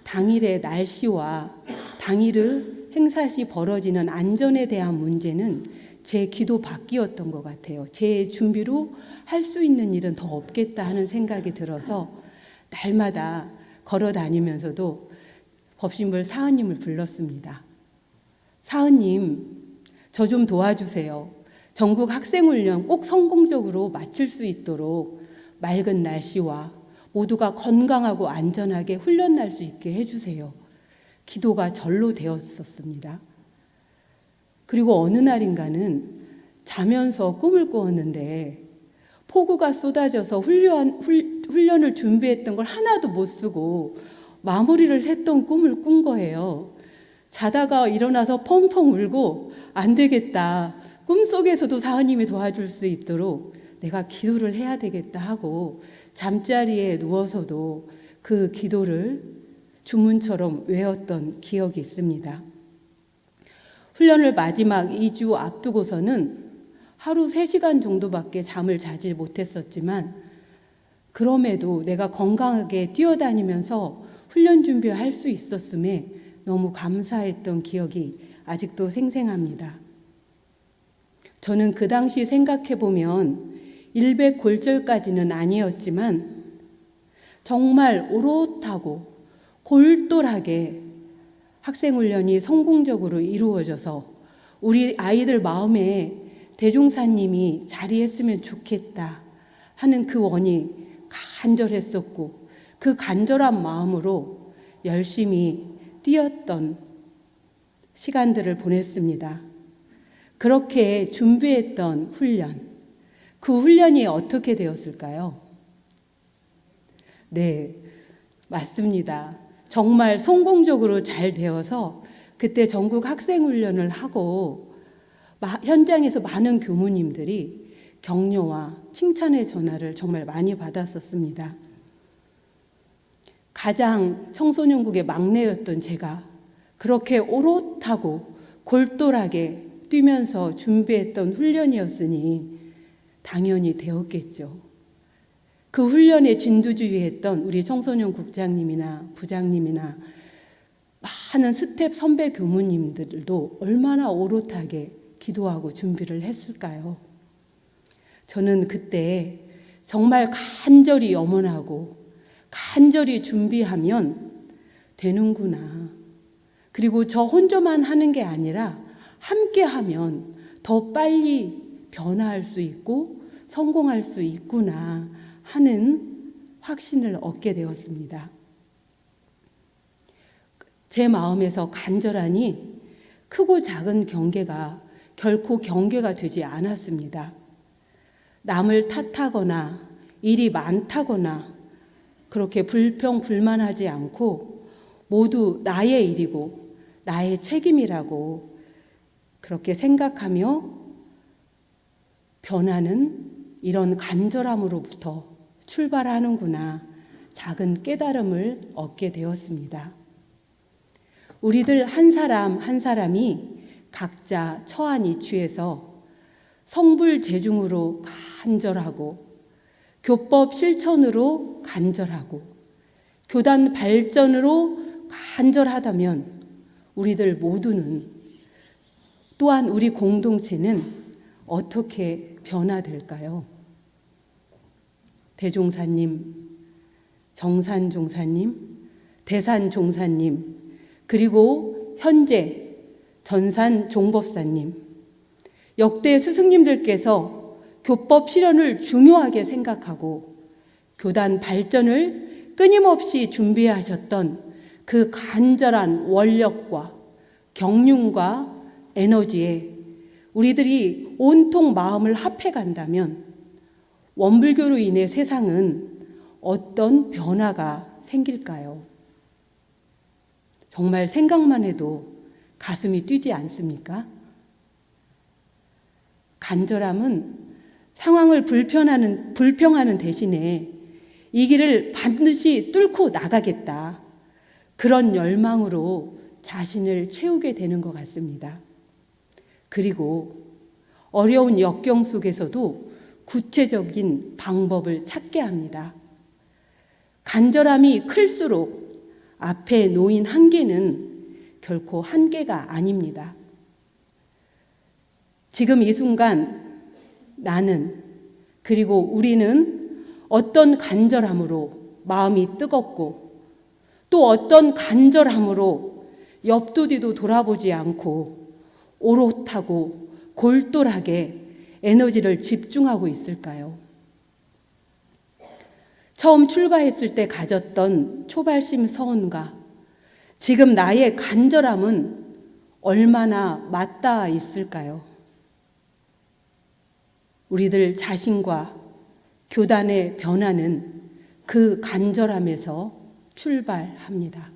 당일의 날씨와 당일의 행사시 벌어지는 안전에 대한 문제는 제 기도 밖이었던 것 같아요. 제 준비로 할 수 있는 일은 더 없겠다 하는 생각이 들어서 날마다 걸어 다니면서도 법신불 사은님을 불렀습니다. 사은님, 저 좀 도와주세요. 전국 학생훈련 꼭 성공적으로 마칠 수 있도록 맑은 날씨와 모두가 건강하고 안전하게 훈련 날 수 있게 해주세요. 기도가 절로 되었었습니다. 그리고 어느 날인가는 자면서 꿈을 꾸었는데 폭우가 쏟아져서 훈련을 준비했던 걸 하나도 못 쓰고 마무리를 했던 꿈을 꾼 거예요. 자다가 일어나서 펑펑 울고 안 되겠다. 꿈속에서도 사은님이 도와줄 수 있도록 내가 기도를 해야 되겠다 하고 잠자리에 누워서도 그 기도를 주문처럼 외웠던 기억이 있습니다. 훈련을 마지막 2주 앞두고서는 하루 3시간 정도밖에 잠을 자지 못했었지만 그럼에도 내가 건강하게 뛰어다니면서 훈련 준비할 수 있었음에 너무 감사했던 기억이 아직도 생생합니다. 저는 그 당시 생각해보면 일백골절까지는 아니었지만 정말 오롯하고 골똘하게 학생훈련이 성공적으로 이루어져서 우리 아이들 마음에 대종사님이 자리했으면 좋겠다 하는 그 원이 간절했었고 그 간절한 마음으로 열심히 뛰었던 시간들을 보냈습니다. 그렇게 준비했던 훈련, 그 훈련이 어떻게 되었을까요? 네, 맞습니다. 정말 성공적으로 잘 되어서 그때 전국 학생훈련을 하고 현장에서 많은 교무님들이 격려와 칭찬의 전화를 정말 많이 받았었습니다. 가장 청소년국의 막내였던 제가 그렇게 오롯하고 골똘하게 뛰면서 준비했던 훈련이었으니 당연히 되었겠죠. 그 훈련에 진두지휘했던 우리 청소년 국장님이나 부장님이나 많은 스텝 선배 교무님들도 얼마나 오롯하게 기도하고 준비를 했을까요? 저는 그때 정말 간절히 염원하고 간절히 준비하면 되는구나. 그리고 저 혼자만 하는 게 아니라 함께 하면 더 빨리 변화할 수 있고 성공할 수 있구나 하는 확신을 얻게 되었습니다. 제 마음에서 간절하니 크고 작은 경계가 결코 경계가 되지 않았습니다. 남을 탓하거나 일이 많다거나 그렇게 불평불만하지 않고 모두 나의 일이고 나의 책임이라고 그렇게 생각하며 변화는 이런 간절함으로부터 출발하는구나 작은 깨달음을 얻게 되었습니다. 우리들 한 사람 한 사람이 각자 처한 이치에서 성불재중으로 간절하고 교법 실천으로 간절하고 교단 발전으로 간절하다면 우리들 모두는 또한 우리 공동체는 어떻게 변화될까요? 대종사님, 정산종사님, 대산종사님, 그리고 현재 전산종법사님, 역대 스승님들께서 교법 실현을 중요하게 생각하고 교단 발전을 끊임없이 준비하셨던 그 간절한 원력과 경륜과 에너지에 우리들이 온통 마음을 합해 간다면 원불교로 인해 세상은 어떤 변화가 생길까요? 정말 생각만 해도 가슴이 뛰지 않습니까? 간절함은 상황을 불평하는 대신에 이 길을 반드시 뚫고 나가겠다. 그런 열망으로 자신을 채우게 되는 것 같습니다. 그리고 어려운 역경 속에서도 구체적인 방법을 찾게 합니다. 간절함이 클수록 앞에 놓인 한계는 결코 한계가 아닙니다. 지금 이 순간 나는 그리고 우리는 어떤 간절함으로 마음이 뜨겁고 또 어떤 간절함으로 옆도 뒤도 돌아보지 않고 오롯하고 골똘하게 에너지를 집중하고 있을까요? 처음 출가했을 때 가졌던 초발심 서원과 지금 나의 간절함은 얼마나 맞닿아 있을까요? 우리들 자신과 교단의 변화는 그 간절함에서 출발합니다.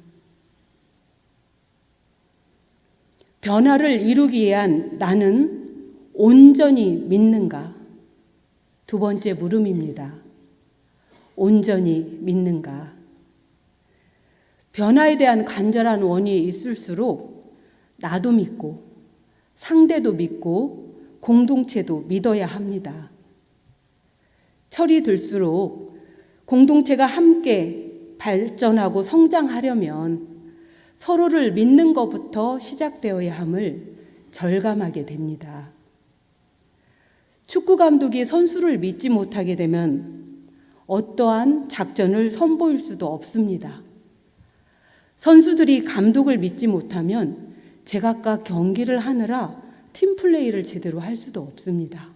변화를 이루기 위한 나는 온전히 믿는가? 두 번째 물음입니다. 온전히 믿는가? 변화에 대한 간절한 원이 있을수록 나도 믿고 상대도 믿고 공동체도 믿어야 합니다. 철이 들수록 공동체가 함께 발전하고 성장하려면 서로를 믿는 것부터 시작되어야 함을 절감하게 됩니다. 축구 감독이 선수를 믿지 못하게 되면 어떠한 작전을 선보일 수도 없습니다. 선수들이 감독을 믿지 못하면 제각각 경기를 하느라 팀플레이를 제대로 할 수도 없습니다.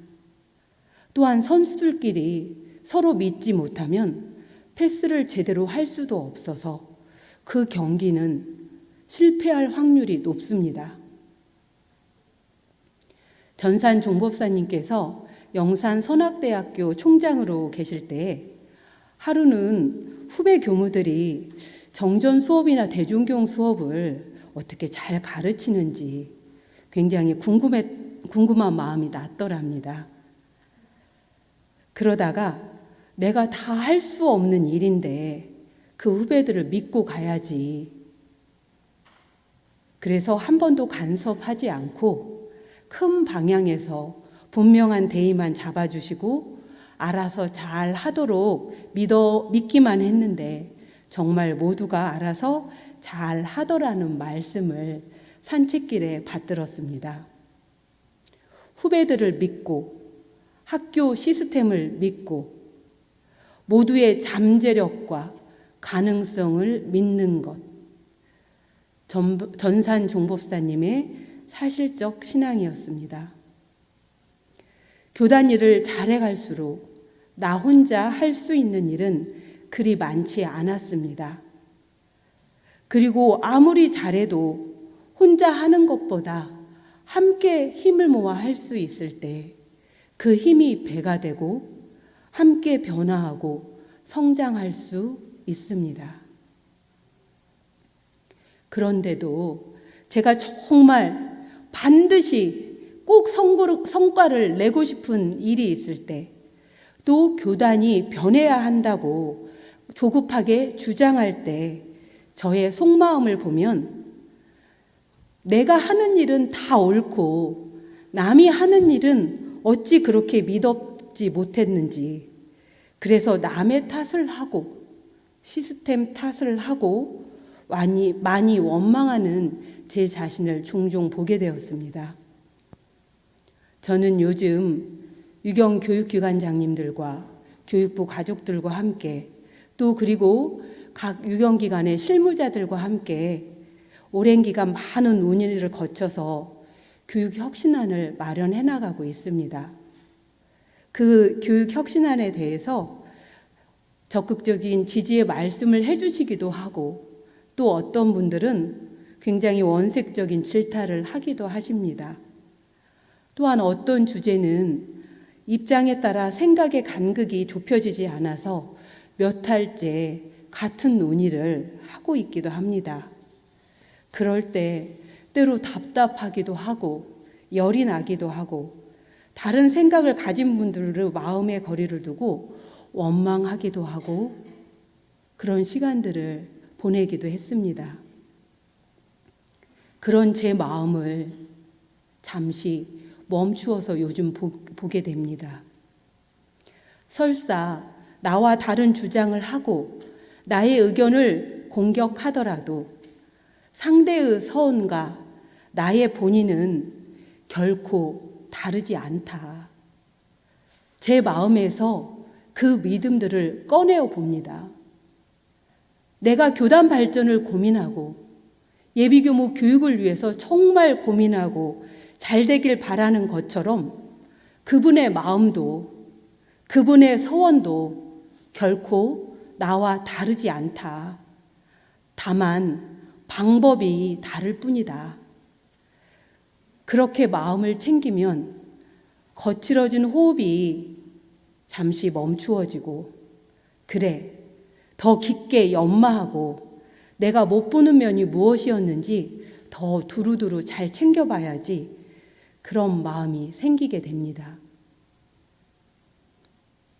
또한 선수들끼리 서로 믿지 못하면 패스를 제대로 할 수도 없어서 그 경기는 실패할 확률이 높습니다. 전산 종법사님께서 영산 선악대학교 총장으로 계실 때 하루는 후배 교무들이 정전 수업이나 대중교육 수업을 어떻게 잘 가르치는지 굉장히 궁금한 마음이 났더랍니다. 그러다가 내가 다 할 수 없는 일인데 그 후배들을 믿고 가야지. 그래서 한 번도 간섭하지 않고 큰 방향에서 분명한 대의만 잡아주시고 알아서 잘 하도록 믿기만 했는데 정말 모두가 알아서 잘 하더라는 말씀을 산책길에 받들었습니다. 후배들을 믿고 학교 시스템을 믿고 모두의 잠재력과 가능성을 믿는 것. 전산 종법사님의 사실적 신앙이었습니다. 교단 일을 잘해갈수록 나 혼자 할 수 있는 일은 그리 많지 않았습니다. 그리고 아무리 잘해도 혼자 하는 것보다 함께 힘을 모아 할 수 있을 때 그 힘이 배가 되고 함께 변화하고 성장할 수 있습니다. 그런데도 제가 정말 반드시 꼭 성과를 내고 싶은 일이 있을 때, 또 교단이 변해야 한다고 조급하게 주장할 때 저의 속마음을 보면 내가 하는 일은 다 옳고 남이 하는 일은 어찌 그렇게 믿었지 못했는지, 그래서 남의 탓을 하고 시스템 탓을 하고 많이 원망하는 제 자신을 종종 보게 되었습니다. 저는 요즘 유경 교육기관장님들과 교육부 가족들과 함께 또 그리고 각 유경기관의 실무자들과 함께 오랜 기간 많은 논의를 거쳐서 교육혁신안을 마련해 나가고 있습니다. 그 교육혁신안에 대해서 적극적인 지지의 말씀을 해주시기도 하고 또 어떤 분들은 굉장히 원색적인 질타를 하기도 하십니다. 또한 어떤 주제는 입장에 따라 생각의 간극이 좁혀지지 않아서 몇 달째 같은 논의를 하고 있기도 합니다. 그럴 때 때로 답답하기도 하고 열이 나기도 하고 다른 생각을 가진 분들을 마음의 거리를 두고 원망하기도 하고 그런 시간들을 보내기도 했습니다. 그런 제 마음을 잠시 멈추어서 요즘 보게 됩니다. 설사 나와 다른 주장을 하고 나의 의견을 공격하더라도 상대의 서원과 나의 본인은 결코 다르지 않다. 제 마음에서 그 믿음들을 꺼내어 봅니다. 내가 교단 발전을 고민하고 예비교무 교육을 위해서 정말 고민하고 잘 되길 바라는 것처럼 그분의 마음도 그분의 서원도 결코 나와 다르지 않다. 다만 방법이 다를 뿐이다. 그렇게 마음을 챙기면 거칠어진 호흡이 잠시 멈추어지고, 그래, 더 깊게 연마하고 내가 못 보는 면이 무엇이었는지 더 두루두루 잘 챙겨봐야지, 그런 마음이 생기게 됩니다.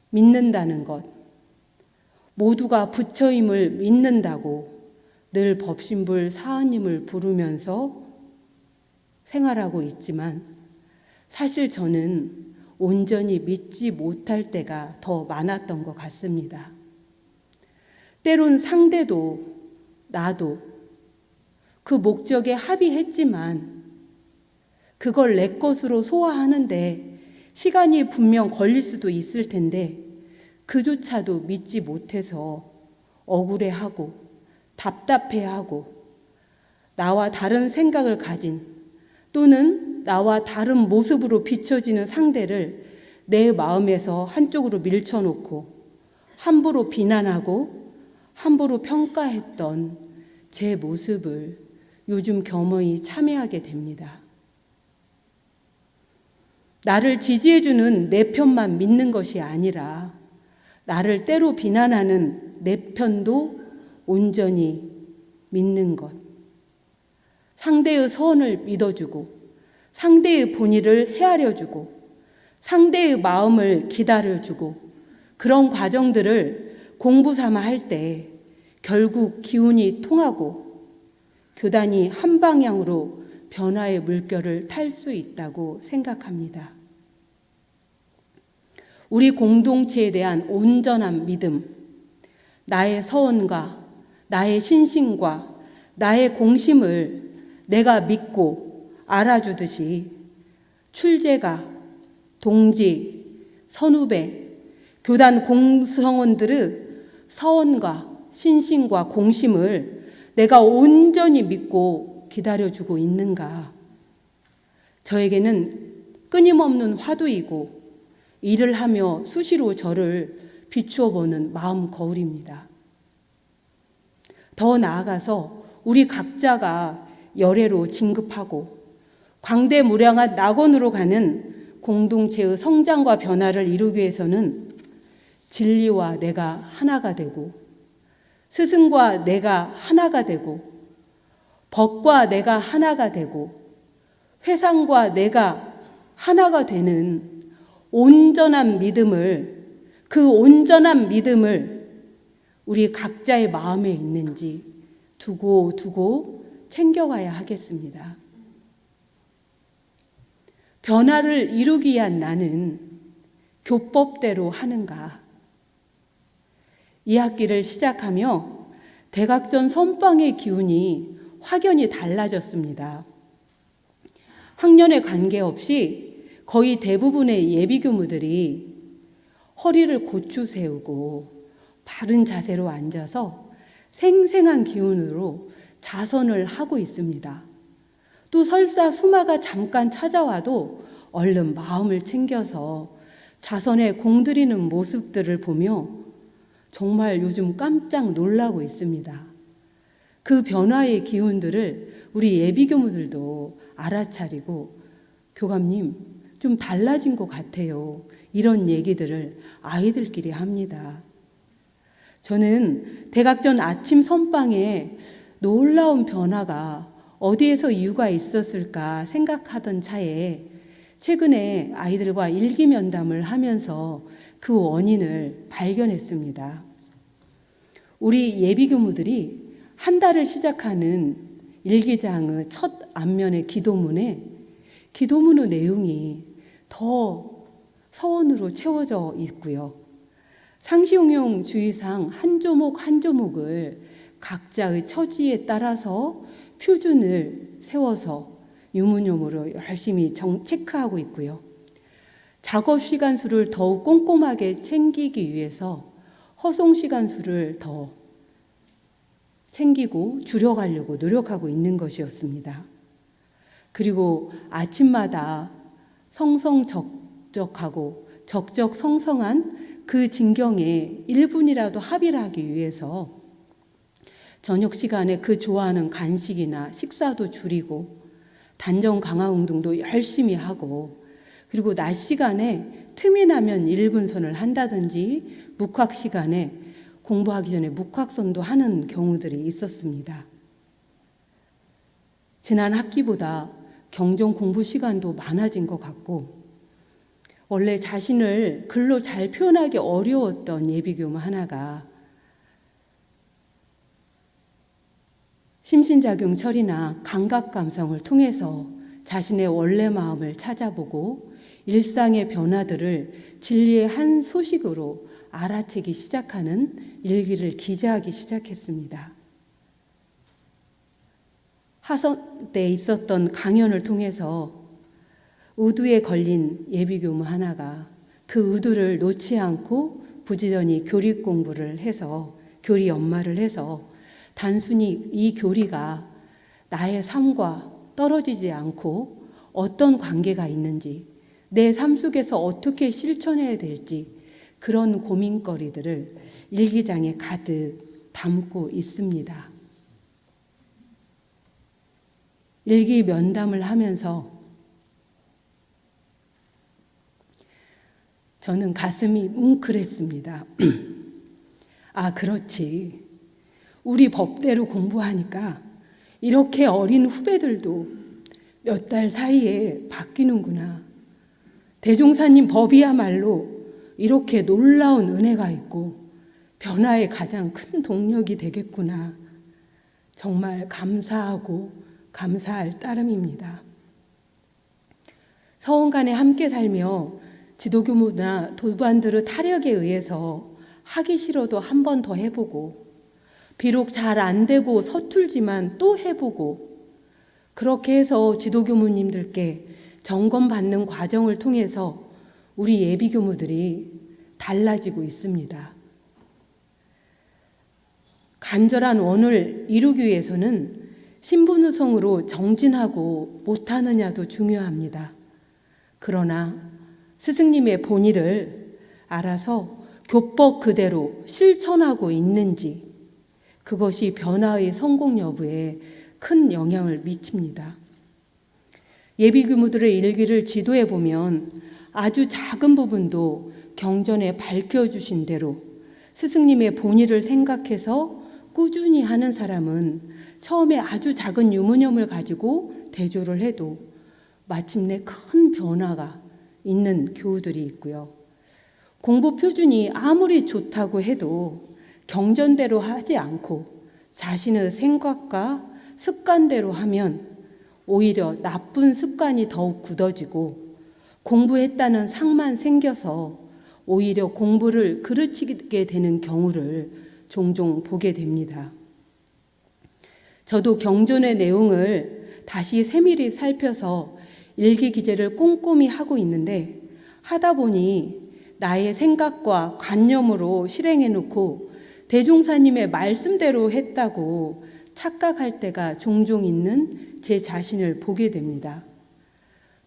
믿는다는 것, 모두가 부처임을 믿는다고 늘 법신불 사은님을 부르면서 생활하고 있지만 사실 저는 온전히 믿지 못할 때가 더 많았던 것 같습니다. 때론 상대도 나도 그 목적에 합의했지만 그걸 내 것으로 소화하는데 시간이 분명 걸릴 수도 있을 텐데 그조차도 믿지 못해서 억울해하고 답답해하고 나와 다른 생각을 가진 또는 나와 다른 모습으로 비춰지는 상대를 내 마음에서 한쪽으로 밀쳐놓고 함부로 비난하고 함부로 평가했던 제 모습을 요즘 겸허히 참회하게 됩니다. 나를 지지해주는 내 편만 믿는 것이 아니라 나를 때로 비난하는 내 편도 온전히 믿는 것. 상대의 선을 믿어주고 상대의 본의를 헤아려주고 상대의 마음을 기다려주고 그런 과정들을 공부 삼아 할 때 결국 기운이 통하고 교단이 한 방향으로 변화의 물결을 탈 수 있다고 생각합니다. 우리 공동체에 대한 온전한 믿음, 나의 서원과 나의 신심과 나의 공심을 내가 믿고 알아주듯이 출제가, 동지, 선후배, 교단 공성원들의 서원과 신심과 공심을 내가 온전히 믿고 기다려주고 있는가? 저에게는 끊임없는 화두이고 일을 하며 수시로 저를 비추어 보는 마음 거울입니다. 더 나아가서 우리 각자가 열애로 진급하고 광대무량한 낙원으로 가는 공동체의 성장과 변화를 이루기 위해서는 진리와 내가 하나가 되고 스승과 내가 하나가 되고 법과 내가 하나가 되고 회상과 내가 하나가 되는 온전한 믿음을, 그 온전한 믿음을 우리 각자의 마음에 있는지 두고 챙겨가야 하겠습니다. 변화를 이루기 위한 나는 교법대로 하는가? 이 학기를 시작하며 대각전 선방의 기운이 확연히 달라졌습니다. 학년에 관계없이 거의 대부분의 예비교무들이 허리를 고추 세우고 바른 자세로 앉아서 생생한 기운으로 자선을 하고 있습니다. 또 설사 수마가 잠깐 찾아와도 얼른 마음을 챙겨서 자선에 공들이는 모습들을 보며 정말 요즘 깜짝 놀라고 있습니다. 그 변화의 기운들을 우리 예비교무들도 알아차리고 교감님 좀 달라진 것 같아요. 이런 얘기들을 아이들끼리 합니다. 저는 대각전 아침 선방에 놀라운 변화가 어디에서 이유가 있었을까 생각하던 차에 최근에 아이들과 일기면담을 하면서 그 원인을 발견했습니다. 우리 예비교무들이 한 달을 시작하는 일기장의 첫 앞면의 기도문의 내용이 더 서원으로 채워져 있고요. 상시응용 주의상 한 조목 한 조목을 각자의 처지에 따라서 표준을 세워서 유문용으로 열심히 체크하고 있고요. 작업 시간 수를 더욱 꼼꼼하게 챙기기 위해서 허송 시간 수를 더 챙기고 줄여가려고 노력하고 있는 것이었습니다. 그리고 아침마다 성성적적하고 적적성성한 그 진경에 1분이라도 합의를 하기 위해서 저녁 시간에 그 좋아하는 간식이나 식사도 줄이고 단정 강화 운동도 열심히 하고, 그리고 낮 시간에 틈이 나면 1분선을 한다든지 묵학 시간에 공부하기 전에 묵학선도 하는 경우들이 있었습니다. 지난 학기보다 경전 공부 시간도 많아진 것 같고, 원래 자신을 글로 잘 표현하기 어려웠던 예비교무 하나가 심신작용 처리나 감각감성을 통해서 자신의 원래 마음을 찾아보고 일상의 변화들을 진리의 한 소식으로 알아채기 시작하는 일기를 기재하기 시작했습니다. 하선 때 있었던 강연을 통해서 의두에 걸린 예비교무 하나가 그 의두를 놓지 않고 부지런히 교리 공부를 해서 교리 연마를 해서 단순히 이 교리가 나의 삶과 떨어지지 않고 어떤 관계가 있는지, 내 삶 속에서 어떻게 실천해야 될지, 그런 고민거리들을 일기장에 가득 담고 있습니다. 일기 면담을 하면서 저는 가슴이 뭉클했습니다. 아, 그렇지. 우리 법대로 공부하니까 이렇게 어린 후배들도 몇 달 사이에 바뀌는구나. 대종사님 법이야말로 이렇게 놀라운 은혜가 있고 변화의 가장 큰 동력이 되겠구나. 정말 감사하고 감사할 따름입니다. 서원간에 함께 살며 지도교무나 도반들의 타력에 의해서 하기 싫어도 한 번 더 해보고, 비록 잘 안 되고 서툴지만 또 해보고, 그렇게 해서 지도교무님들께 점검받는 과정을 통해서 우리 예비교무들이 달라지고 있습니다. 간절한 원을 이루기 위해서는 신분의성으로 정진하고 못하느냐도 중요합니다. 그러나 스승님의 본의를 알아서 교법 그대로 실천하고 있는지, 그것이 변화의 성공 여부에 큰 영향을 미칩니다. 예비교무들의 일기를 지도해 보면 아주 작은 부분도 경전에 밝혀주신 대로 스승님의 본의를 생각해서 꾸준히 하는 사람은 처음에 아주 작은 유무념을 가지고 대조를 해도 마침내 큰 변화가 있는 교우들이 있고요. 공부 표준이 아무리 좋다고 해도 경전대로 하지 않고 자신의 생각과 습관대로 하면 오히려 나쁜 습관이 더욱 굳어지고 공부했다는 상만 생겨서 오히려 공부를 그르치게 되는 경우를 종종 보게 됩니다. 저도 경전의 내용을 다시 세밀히 살펴서 일기 기재를 꼼꼼히 하고 있는데, 하다 보니 나의 생각과 관념으로 실행해 놓고 대종사님의 말씀대로 했다고 착각할 때가 종종 있는 제 자신을 보게 됩니다.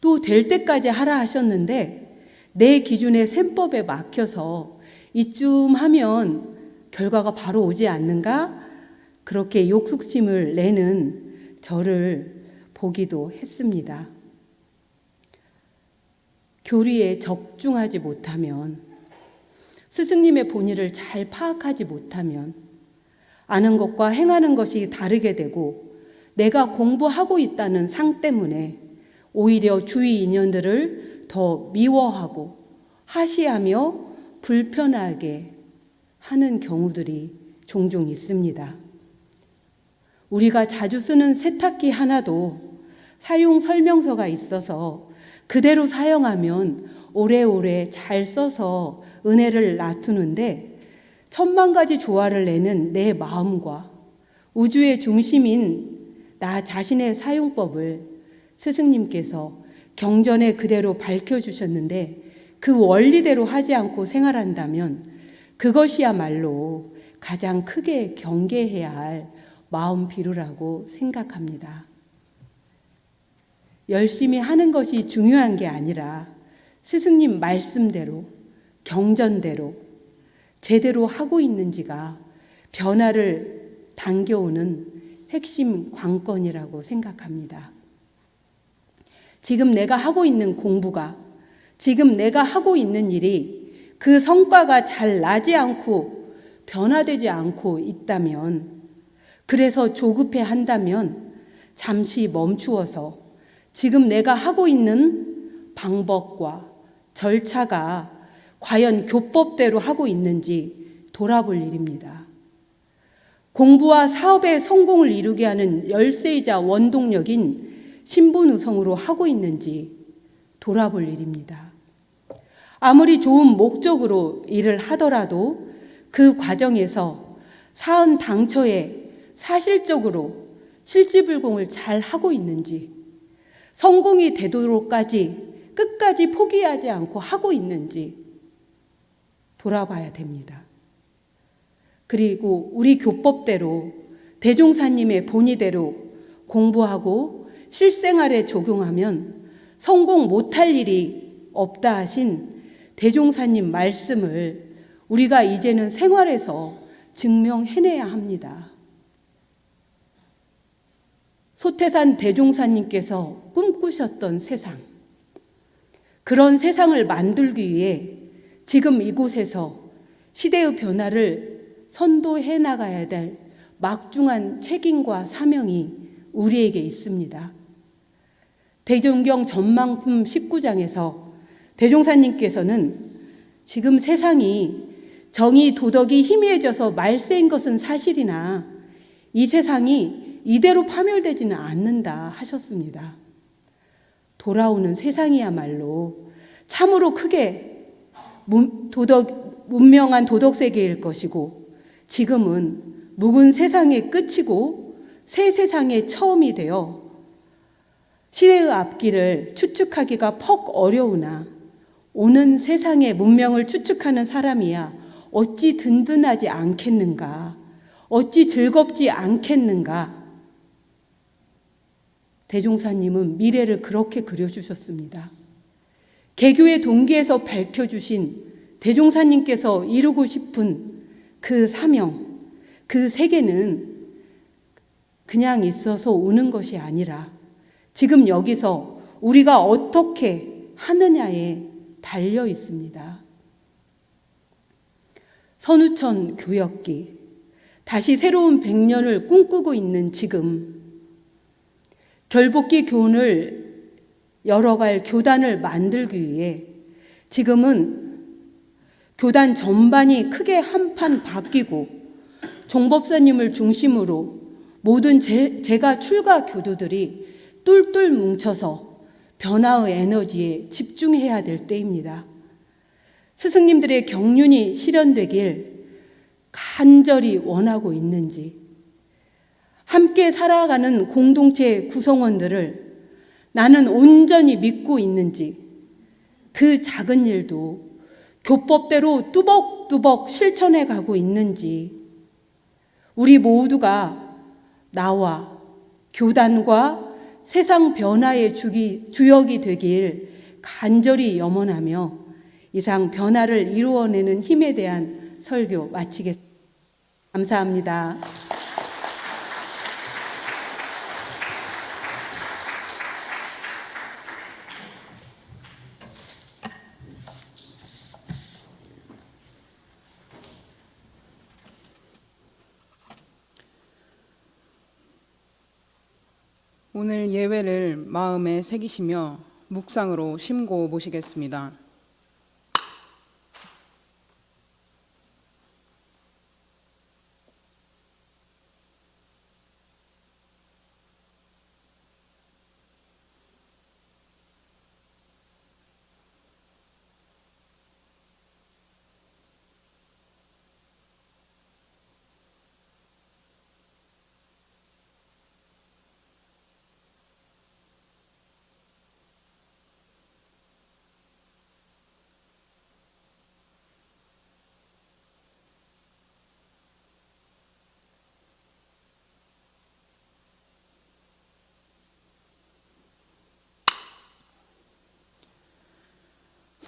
또 될 때까지 하라 하셨는데 내 기준의 셈법에 막혀서 이쯤 하면 결과가 바로 오지 않는가? 그렇게 욕심을 내는 저를 보기도 했습니다. 교리에 적중하지 못하면, 스승님의 본의를 잘 파악하지 못하면 아는 것과 행하는 것이 다르게 되고, 내가 공부하고 있다는 상 때문에 오히려 주위 인연들을 더 미워하고 하시하며 불편하게 하는 경우들이 종종 있습니다. 우리가 자주 쓰는 세탁기 하나도 사용 설명서가 있어서 그대로 사용하면 오래오래 잘 써서 은혜를 나누는데, 천만 가지 조화를 내는 내 마음과 우주의 중심인 나 자신의 사용법을 스승님께서 경전에 그대로 밝혀주셨는데, 그 원리대로 하지 않고 생활한다면 그것이야말로 가장 크게 경계해야 할 마음 비루라고 생각합니다. 열심히 하는 것이 중요한 게 아니라 스승님 말씀대로, 경전대로 제대로 하고 있는지가 변화를 당겨오는 핵심 관건이라고 생각합니다. 지금 내가 하고 있는 공부가, 지금 내가 하고 있는 일이 그 성과가 잘 나지 않고 변화되지 않고 있다면, 그래서 조급해 한다면 잠시 멈추어서 지금 내가 하고 있는 방법과 절차가 과연 교법대로 하고 있는지 돌아볼 일입니다. 공부와 사업의 성공을 이루게 하는 열쇠이자 원동력인 신분우성으로 하고 있는지 돌아볼 일입니다. 아무리 좋은 목적으로 일을 하더라도 그 과정에서 사은 당초에 사실적으로 실지불공을 잘 하고 있는지, 성공이 되도록까지 끝까지 포기하지 않고 하고 있는지 돌아봐야 됩니다. 그리고 우리 교법대로, 대종사님의 본의대로 공부하고 실생활에 적용하면 성공 못할 일이 없다 하신 대종사님 말씀을 우리가 이제는 생활에서 증명해내야 합니다. 소태산 대종사님께서 꿈꾸셨던 세상, 그런 세상을 만들기 위해 지금 이곳에서 시대의 변화를 선도해 나가야 될 막중한 책임과 사명이 우리에게 있습니다. 대종경 전망품 19장에서 대종사님께서는 지금 세상이 정의 도덕이 희미해져서 말세인 것은 사실이나 이 세상이 이대로 파멸되지는 않는다 하셨습니다. 돌아오는 세상이야말로 참으로 크게 문명한 도덕 세계일 것이고, 지금은 묵은 세상의 끝이고 새 세상의 처음이 되어 시대의 앞길을 추측하기가 퍽 어려우나, 오는 세상의 문명을 추측하는 사람이야 어찌 든든하지 않겠는가, 어찌 즐겁지 않겠는가. 대종사님은 미래를 그렇게 그려주셨습니다. 개교의 동기에서 밝혀주신 대종사님께서 이루고 싶은 그 사명, 그 세계는 그냥 있어서 오는 것이 아니라 지금 여기서 우리가 어떻게 하느냐에 달려 있습니다. 선우천 교역기, 다시 새로운 100년을 꿈꾸고 있는 지금, 결복기 교훈을 열어갈 교단을 만들기 위해 지금은 교단 전반이 크게 한판 바뀌고, 종법사님을 중심으로 모든 제가 출가 교도들이 똘똘 뭉쳐서 변화의 에너지에 집중해야 될 때입니다. 스승님들의 경륜이 실현되길 간절히 원하고 있는지, 함께 살아가는 공동체 구성원들을 나는 온전히 믿고 있는지, 그 작은 일도 교법대로 뚜벅뚜벅 실천해 가고 있는지, 우리 모두가 나와 교단과 세상 변화의 주역이 되길 간절히 염원하며 이상 변화를 이루어내는 힘에 대한 설교 마치겠습니다. 감사합니다. 오늘 예배를 마음에 새기시며 묵상으로 심고 모시겠습니다.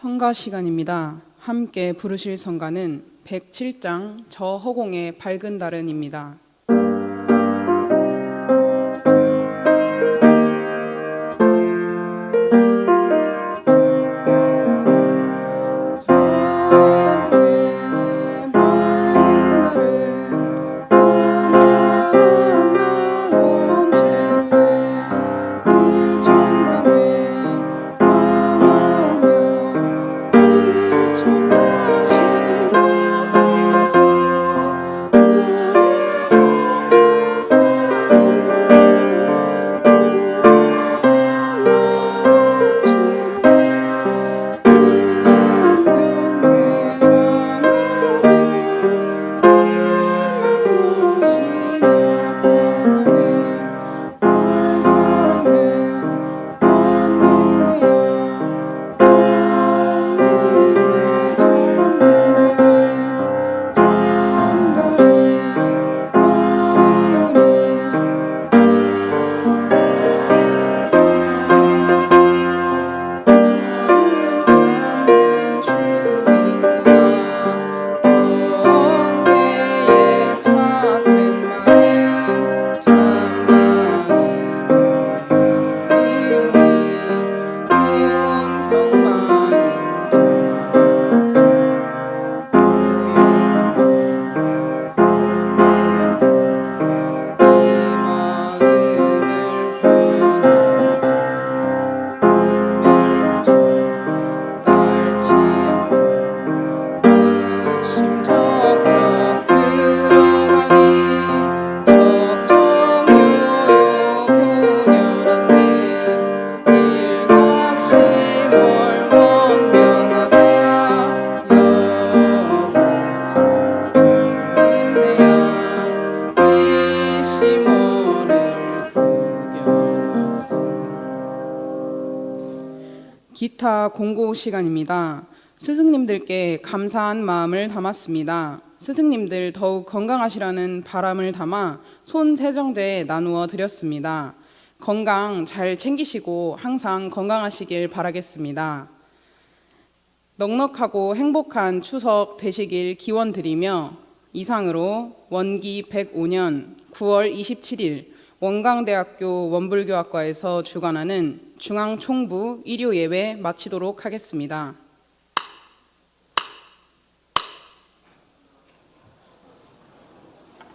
성가 시간입니다. 함께 부르실 성가는 107장 저 허공의 밝은 달은입니다. 기타 공고 시간입니다. 스승님들께 감사한 마음을 담았습니다. 스승님들 더욱 건강하시라는 바람을 담아 손 세정제 나누어 드렸습니다. 건강 잘 챙기시고 항상 건강하시길 바라겠습니다. 넉넉하고 행복한 추석 되시길 기원드리며 이상으로 원기 105년 9월 27일 원광대학교 원불교학과에서 주관하는 중앙총부 일요예배 마치도록 하겠습니다.